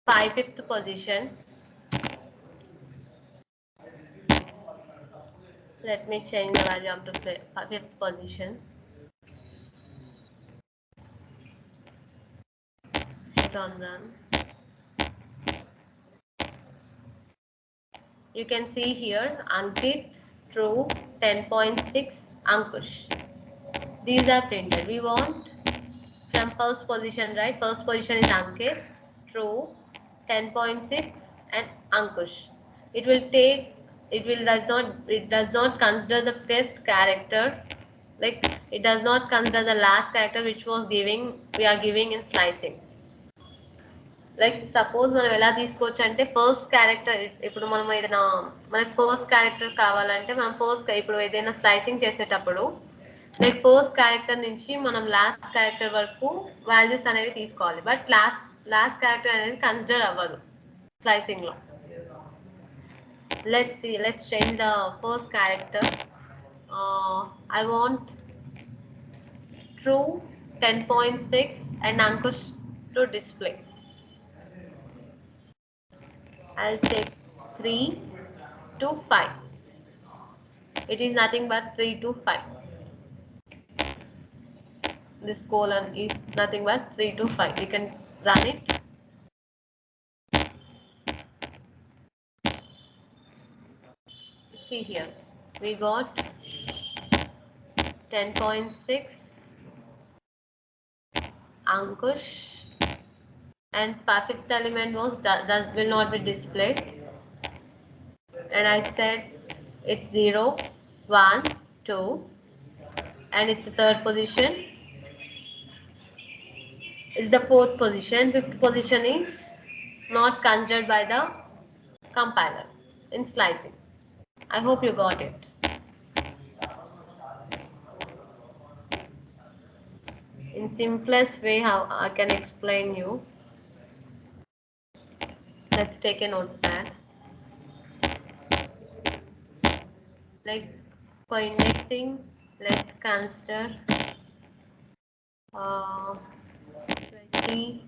S1: 5th position. Let me change the value up to 5th position. Hit on run. You can see here Ankit through 10.6 Ankush. These are printed. We want from first position, right? First position is Ankit, true, 10.6 and Ankush. It will take, it does not consider the 5th character, like it does not consider the last character which was we are giving in slicing. Like suppose మనం ఎలా తీసుకోవచ్చు అంటే first character, ఇప్పుడు మనం ఏదైనా మనకి first character కావాలంటే మనం ఇప్పుడు ఏదైనా స్లైసింగ్ చేసేటప్పుడు లైక్ ఫస్ట్ క్యారెక్టర్ నుంచి మనం లాస్ట్ క్యారెక్టర్ వరకు వాల్యూస్ అనేవి తీసుకోవాలి. బట్ లాస్ట్ క్యారెక్టర్ అనేది కన్సిడర్ అవ్వదు స్లైసింగ్ లో. Let's change the first character. I want true 10.6 and Ankush to display. I'll take 3 to 5. It is nothing but 3 to 5. This colon is nothing but 3 to 5. We can run it. See here, we got 10.6 Ankush and 5th element was that will not be displayed, and I said it's 0, 1, 2, and it's the 3rd position. It's the 4th position. 5th position is not considered by the compiler in slicing. I hope you got it. In simplest way how I can explain you. Let's take a notepad. Like for indexing, let's consider 20,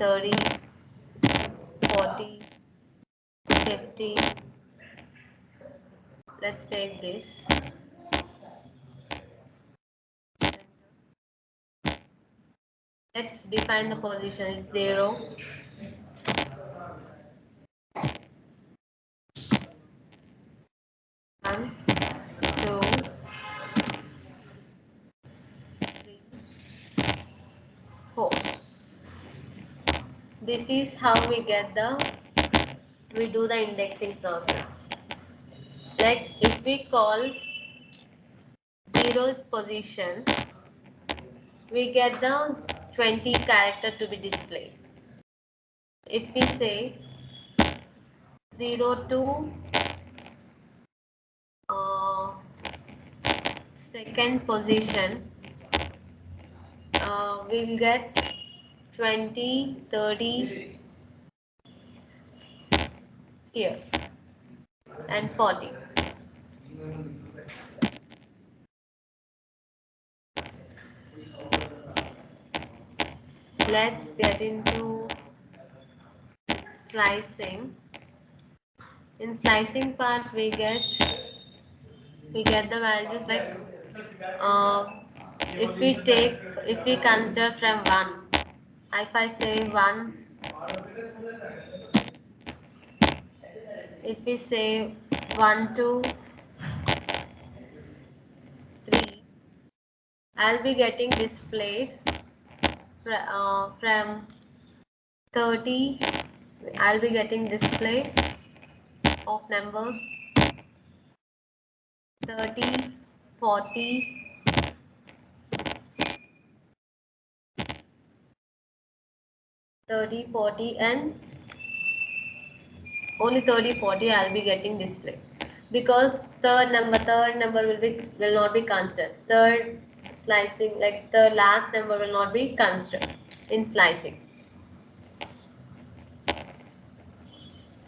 S1: 30, 40, 50. Let's take this. Let's define the position. It's 0, 1, 2, 3, 4. This is how we do the indexing process. Like if we call 0th position, we get the 20 character to be displayed. If we say 0 to second position, we'll get 20, 30 here and 40. Let's get into slicing. In slicing part, we get the values like if we consider from 1, if I say 1, if we say 1 to 3, I'll be getting displayed from 30. I'll be getting display of numbers 30, 40, 30, 40, and only 30, 40 I'll be getting display, because third number will not be considered. Third slicing, like the last number will not be considered in slicing.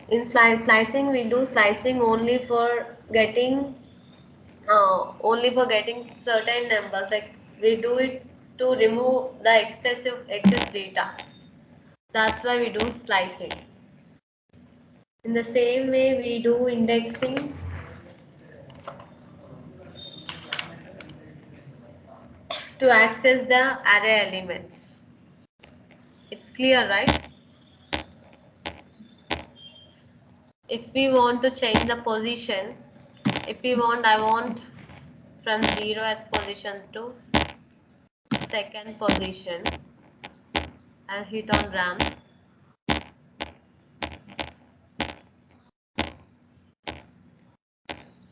S1: In slicing, we do slicing only for getting certain numbers. Like we do it to remove the excess data. That's why we do slicing. In the same way, we do indexing to access the array elements. It's clear, right? If we want to change the position, I want from 0th position to second position, I'll hit on run.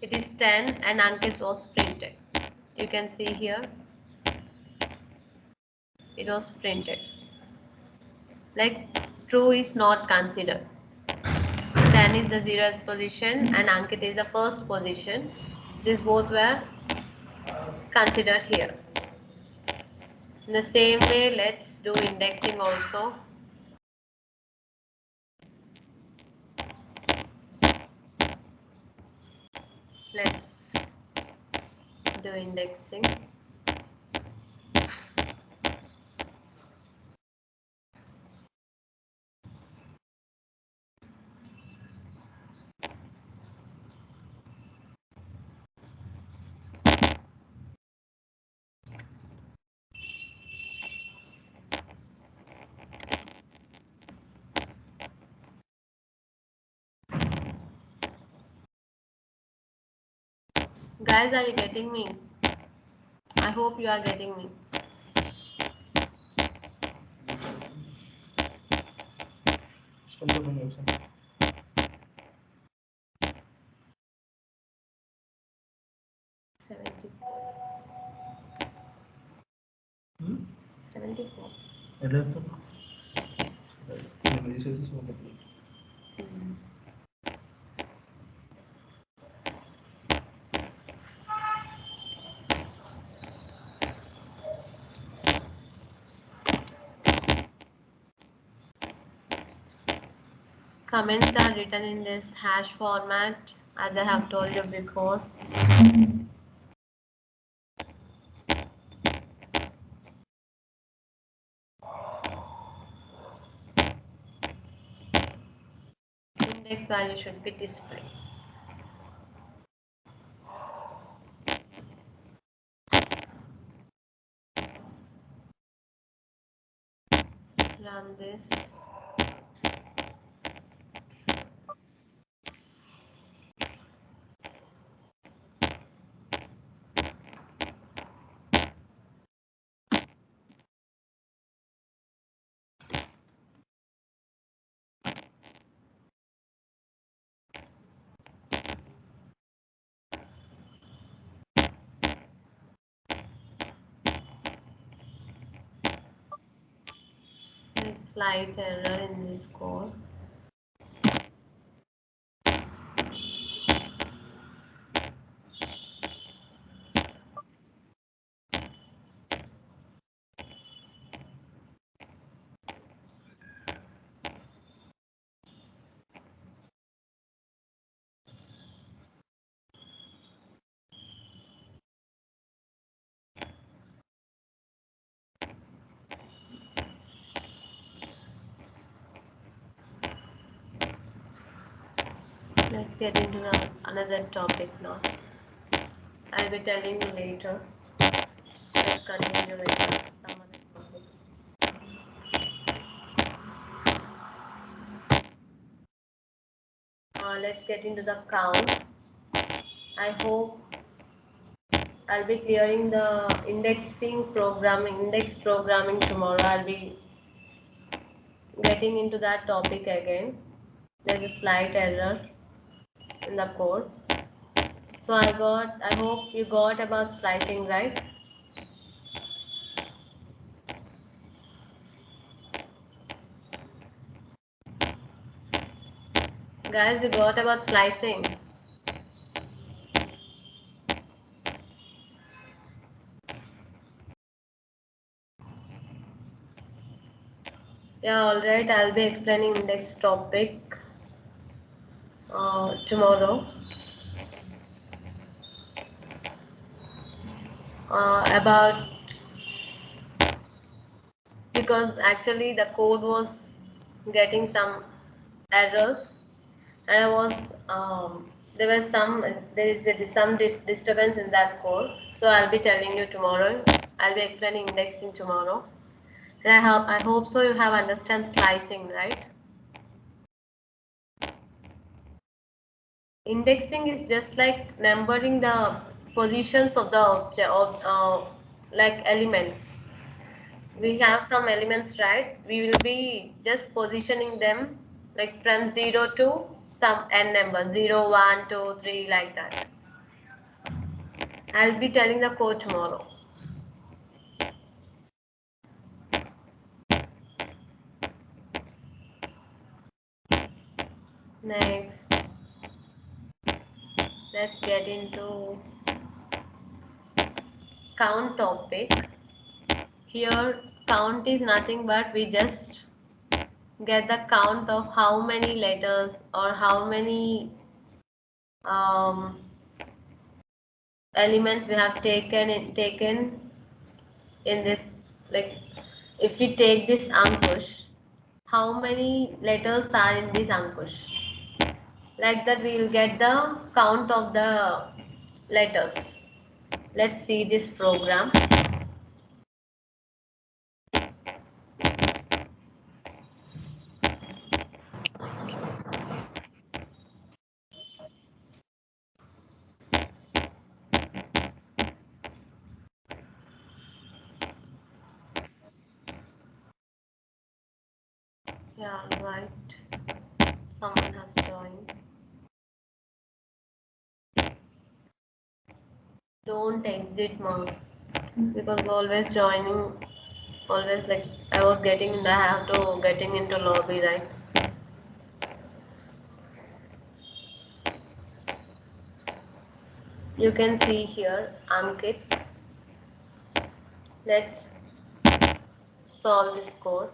S1: It is 10 and Ankit was printed. You can see here, it was printed. Like true is not considered. 10 is the 0th position and Ankit is the first position. These both were considered here. In the same way, let's do indexing also. Let's do indexing. Guys, are you getting me? I hope you are getting me.
S2: Hmm?
S1: 74. Comments are written in this hash format, as I have told you before. Index value should be displayed. Run this. There is slight error in this code. Let's get into another topic now. I'll be telling you later. Let's continue with some other topics. Let's get into the count. I hope I'll be clearing the index programming tomorrow. I'll be getting into that topic again. There's a slight error in the code. So I hope you got about slicing, right? Guys, you got about slicing. Yeah, alright, I'll be explaining next topic tomorrow. About because actually the code was getting some errors, and there is some disturbance in that code. So I'll be telling you tomorrow. I'll be explaining indexing tomorrow. And I hope so you have understand slicing, right? Indexing is just like numbering the positions of the object like elements. We have some elements, right? We will be just positioning them like from 0 to some n number, 0, 1, 2, 3, like that. I'll be telling the code tomorrow. Next, let's get into count topic. Here, count is nothing but we just get the count of how many letters or how many um, elements we have taken in this. Like, if we take this Ankush, how many letters are in this Ankush? Like that, we will get the count of the letters. Let's see this program. Yeah, right. Someone has joined. Don't exit, mom, because always joining, always like I was getting in the I have to getting into lobby, right? You can see here Ankit. Let's solve this code.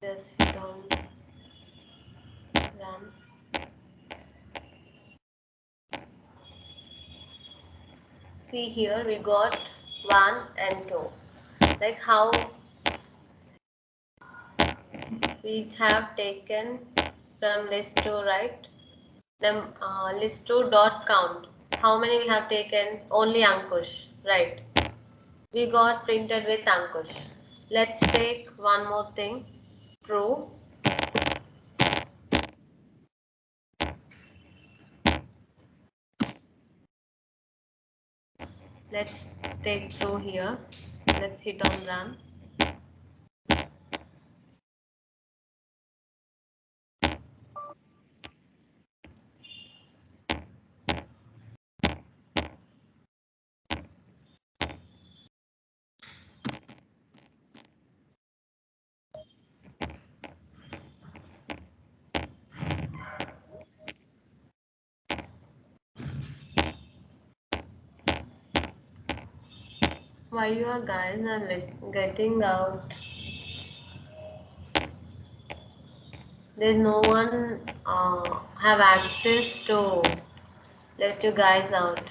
S1: Just hit on run. See here we got 1 and 2. Like how we have taken from list 2, right? Then list 2 dot count. How many we have taken? Only Ankush, right? We got printed with Ankush. Let's take one more thing. True. Let's take true here. Let's hit on run. Why you guys are like getting out? There's no one have access to let you guys out.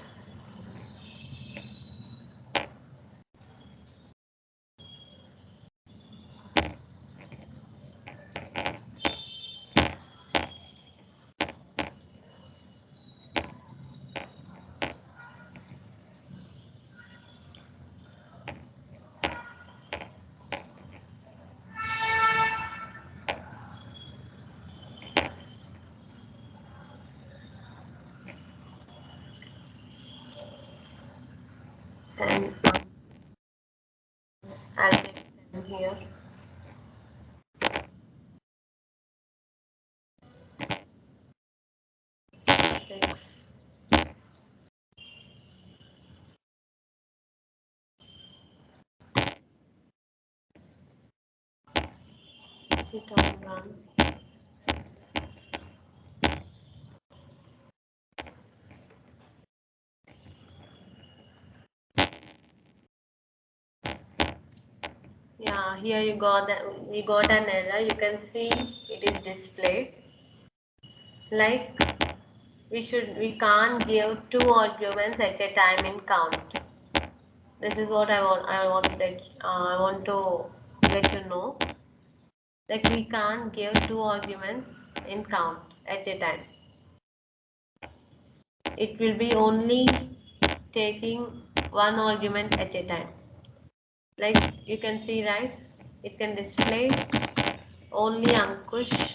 S1: And I'll take them here. Six. Hit on run. Yeah, here you got we got an error. You can see it is displayed. Like we can't give two arguments at a time in count. This is what I want to let you know. Like we can't give two arguments in count at a time. It will be only taking one argument at a time. Like you can see, right? It can display only Ankush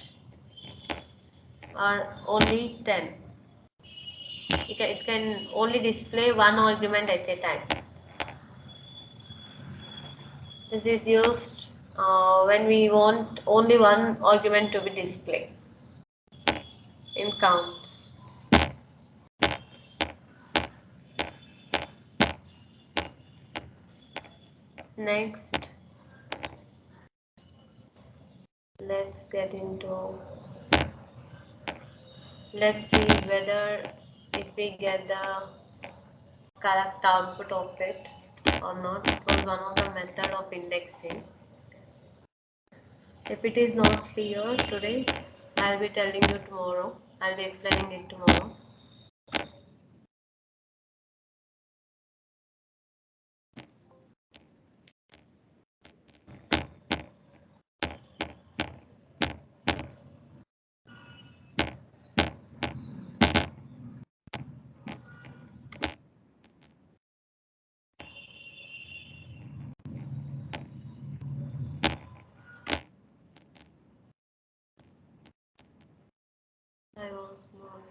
S1: or only 10. It can only display one argument at a time. This is used when we want only one argument to be displayed in count. Next, let's get into, let's see whether if we get the correct output of it or not. It was one of the method of indexing. If it is not clear today, I'll be telling you tomorrow. I'll be explaining it tomorrow. I was not.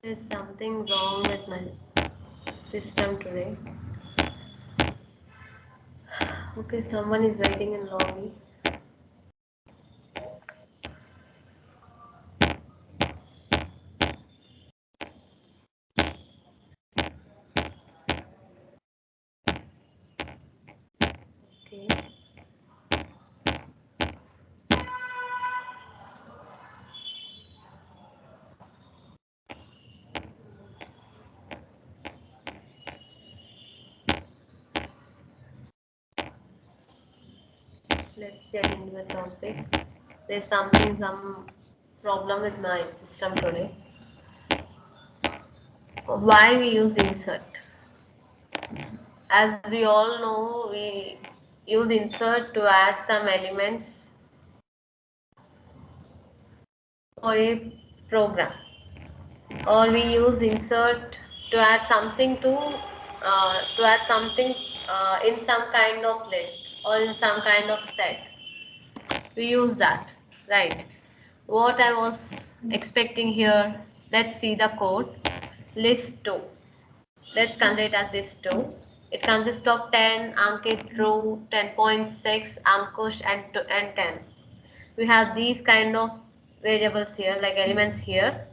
S1: There's something wrong with my system today. Okay, someone is waiting in lobby. Okay. Let's get into the topic. There's some problem with my system today. Why we use insert? As we all know, we use insert to add some elements for a program, or we use insert to add something in some kind of list or in some kind of set. We use that, right? What I was expecting here, let's see the code. List 2, let's consider it as list 2. It consists of 10, Ankit, Drew, 10.6, Ankush, and 10. We have these kind of variables here, like elements here.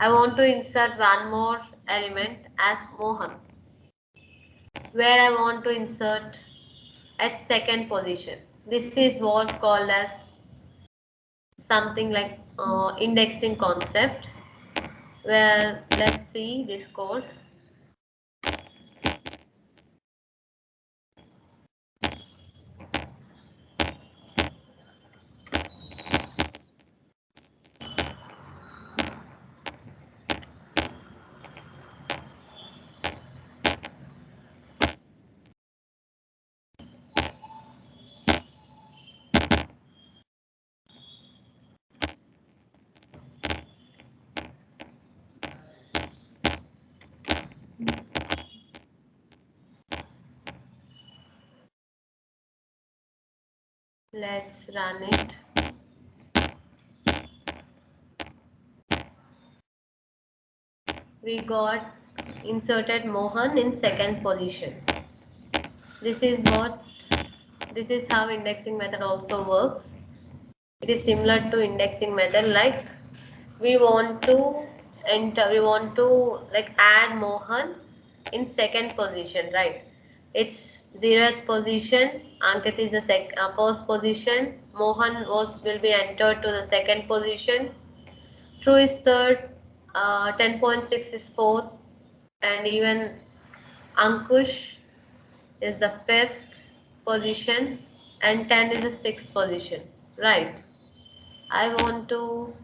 S1: I want to insert one more element as Mohan, where I want to insert at second position. This is what called as something like indexing concept, where let's see this code. Let's run it. We got inserted Mohan in second position. This is how indexing method also works. It is similar to indexing method, like we want to add Mohan in second position, right? It's 0th position, Ankit is the first position, Mohan will be entered to the second position, True is third, 10.6 is fourth, and even Ankush is the fifth position, and 10 is the sixth position, right? I want to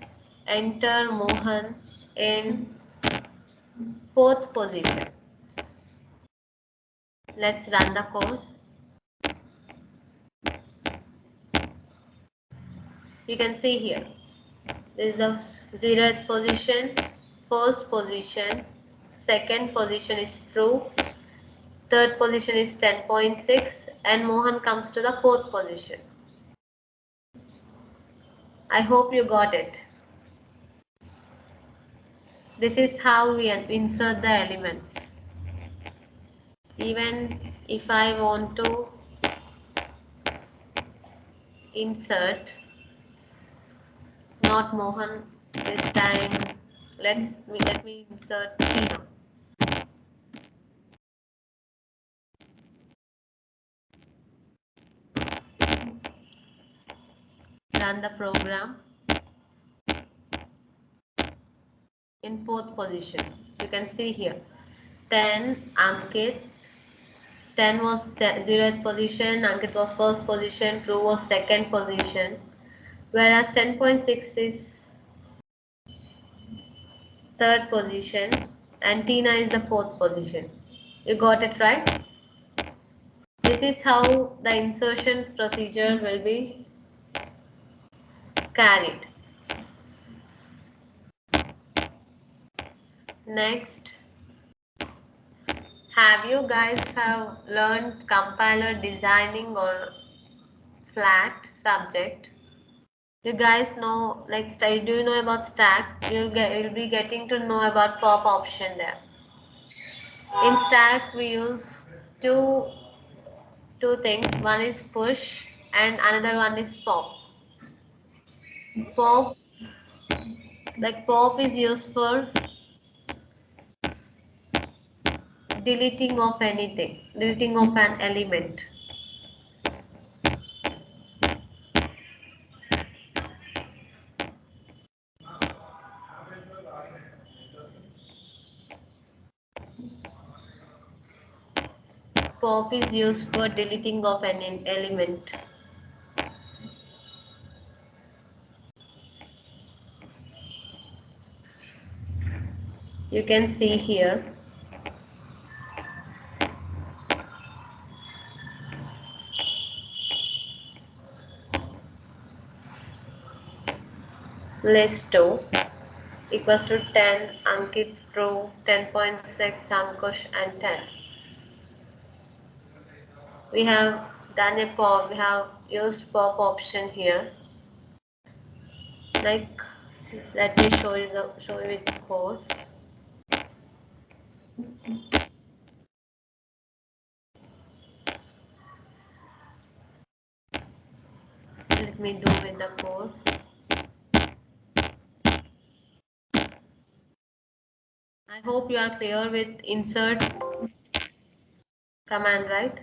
S1: enter Mohan in fourth position. Let's run the code. You can see here, this is the 0th position, first position, second position is true, third position is 10.6, and Mohan comes to the fourth position. I hope you got it. This is how we insert the elements. Even if I want to insert not Mohan this time, let me insert Tina. Run the program. In fourth position, you can see here 10 Ankit, 10 was 0th position, Ankit was first position, True was second position, whereas 10.6 is third position and Tina is the fourth position. You got it right? This is how the insertion procedure will be carried. Next, have you guys learned compiler designing or flat subject? You guys know, like, do you know about stack? You'll be getting to know about pop option there. In stack, we use two things. One is push, and another one is pop. Pop, like pop, is used for deleting of anything, deleting of an element. Pop is used for deleting of an element. You can see here. list 2 equals to 10 Ankit, True, 10.6 Ankush, and 10. We have done a pop, we have used pop option here. Like, let me show you the code. Let me do with the code. I hope you are clear with insert command, right?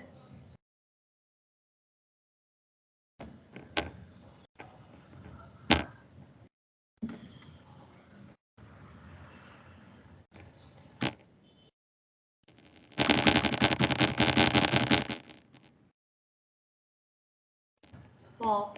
S1: Pop.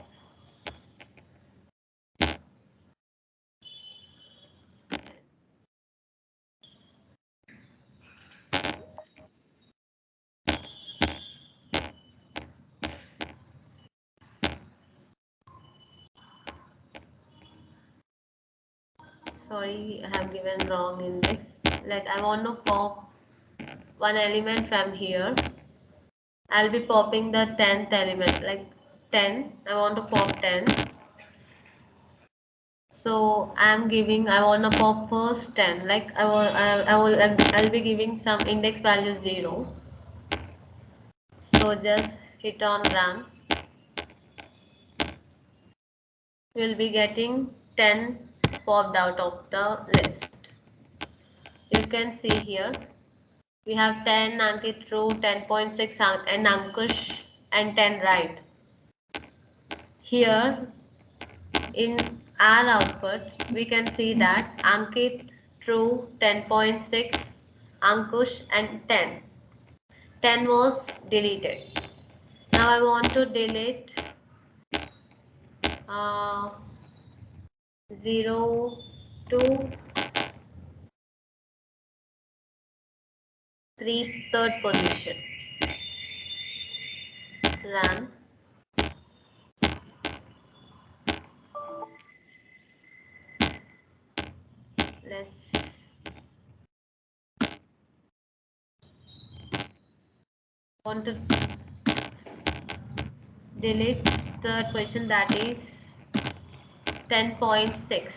S1: Sorry, I have given wrong index. Like, I want to pop one element from here. I'll be popping the 10th element, like 10. I want to pop 10. So I want to pop first 10. Like I'll be giving some index value 0. So just hit on run. We'll be getting 10 popped out of the list. You can see here we have 10 Ankit, True, 10.6 and Ankush, and 10 right. Here in our output we can see that Ankit, True, 10.6, Ankush, and 10. 10 was deleted. Now I want to delete uh, 0 to 3 third position. Run. Let's want to delete third position, that is 10.6.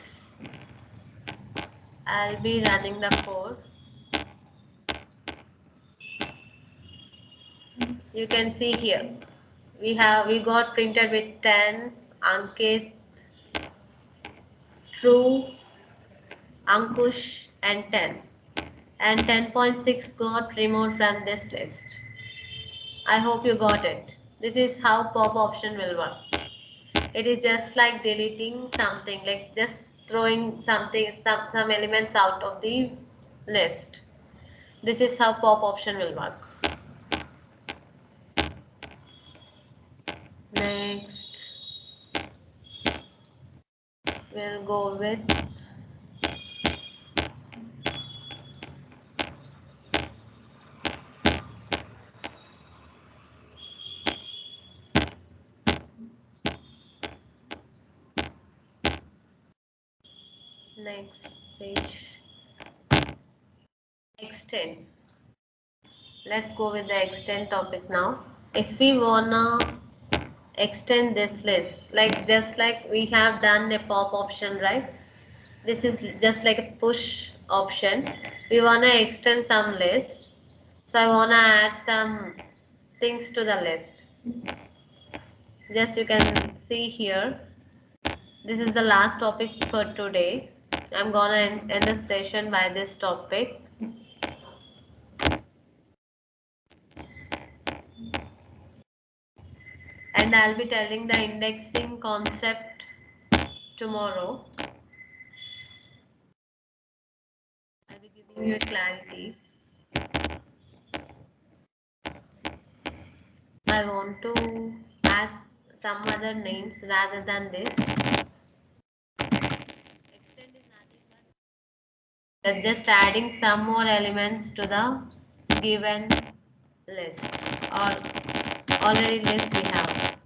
S1: I'll be running the code. You can see here we got printed with 10 Ankit, True, Ankush, and 10, and 10.6 got removed from this list. I hope you got it. This is how pop option will work. It is just like deleting something, like just throwing some elements out of the list. This is how pop option will work. Next, we'll go with next page. Extend. Let's go with the extend topic now. If we wanna extend this list, like just like we have done a pop option, right? This is just like a push option. We wanna extend some list. So I wanna add some things to the list. Just you can see here. This is the last topic for today. I'm gonna end the session by this topic. And I'll be telling the indexing concept tomorrow. I'll be giving you clarity. I want to add some other names rather than this. Extend is nothing but just adding some more elements to the given list or already list we have.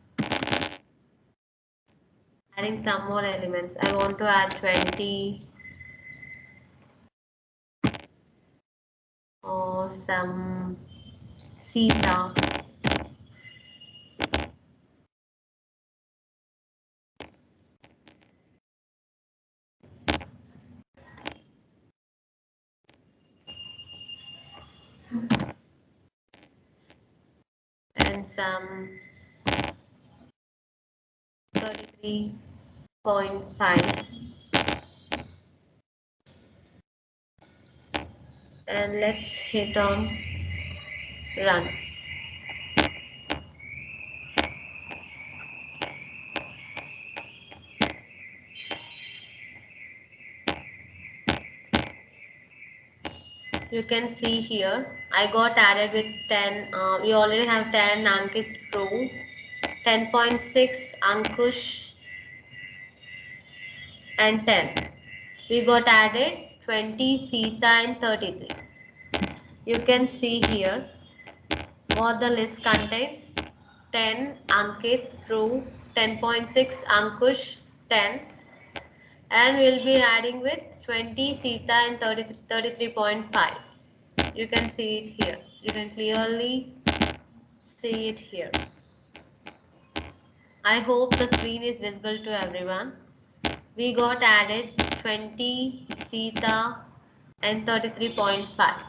S1: Adding some more elements. I want to add 20 or some Sita. And some 33.5. And let's hit on run. You can see here I got added with 10. We already have 10 Ankit Pro, 10.6 Ankush, and 10. We got added 20 Sita and 33. You can see here what the list contains. 10 Ankit Pro, 10.6 Ankush, 10, and we'll be adding with 20 Sita and 33.5. You can see it here. You can clearly see it here. I hope the screen is visible to everyone. We got added 20 Sita and 33.5.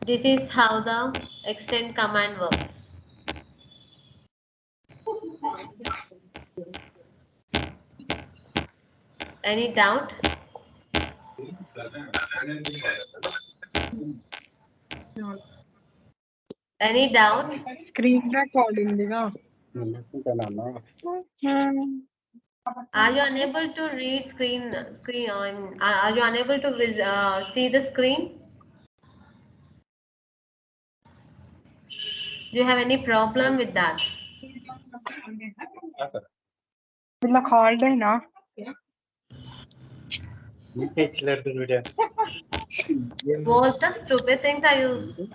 S1: This is how the extend command works. Any doubt? Any doubt?
S3: Screen recording, diga.
S1: Are you unable to read screen on? Are you unable to see the screen? Do you have any problem with that?
S3: Villa called na.
S1: What the stupid things are you?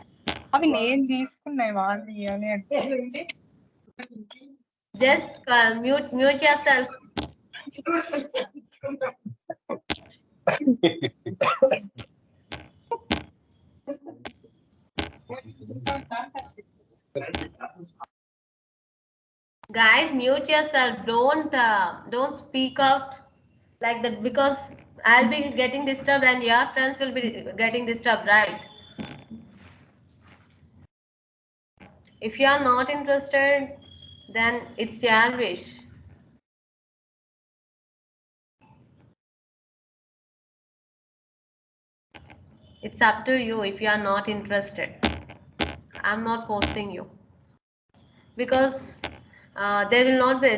S3: అవి నేను తీసుకున్నాయి వాళ్ళు ఇవ్వాలి అంటే
S1: Just mute yourself. Guys, mute yourself. Don't speak out like that, because I'll be getting disturbed and your friends will be getting disturbed, right? If you are not interested, then it's your wish. It's up to you if you are not interested. I'm not forcing you, because there will not be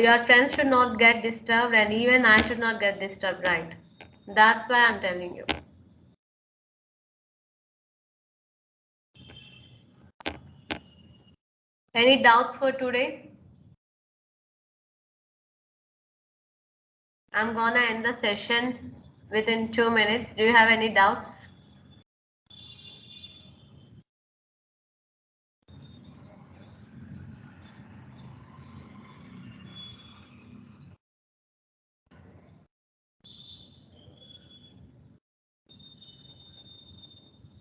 S1: your friends should not get disturbed, and even I should not get disturbed, right? That's why I'm telling you. Any doubts for today? I'm gonna end the session within 2 minutes. Do you have any doubts?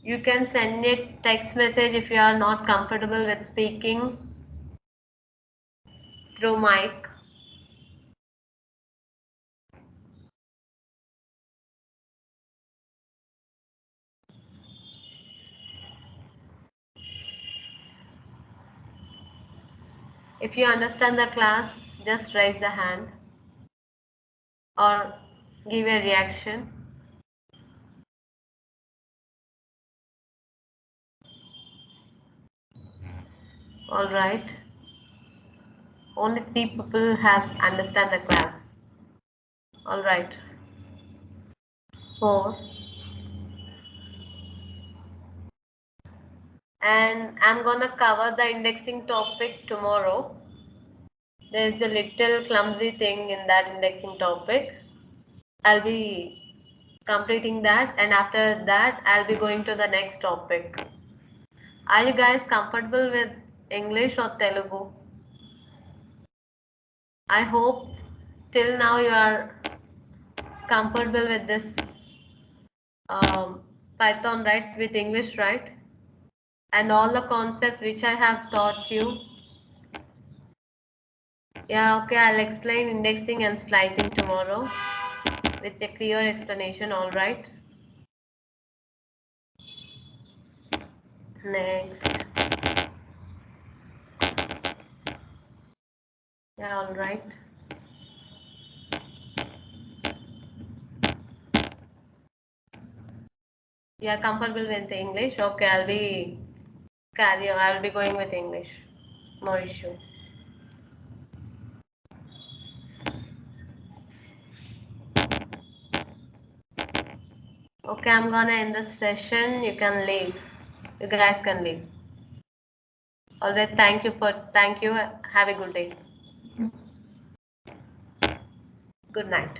S1: You can send a text message if you are not comfortable with speaking through mic. If you understand the class, just raise the hand or give a reaction. All right. Only 3 people has understand the class. All right. 4. And I'm gonna cover the indexing topic tomorrow. There's a little clumsy thing in that indexing topic. I'll be completing that, and after that I'll be going to the next topic. Are you guys comfortable with English or Telugu? I hope till now you are comfortable with this Python, right? With English, right? And all the concepts which I have taught you. Yeah, okay, I'll explain indexing and slicing tomorrow with a clear explanation, all right? Next. Yeah, all right. You are comfortable with English? Okay, I'll be going with English. No issue. Okay, I'm gonna end the session. You can leave. You guys can leave. Alright, thank you. Have a good day. Good night.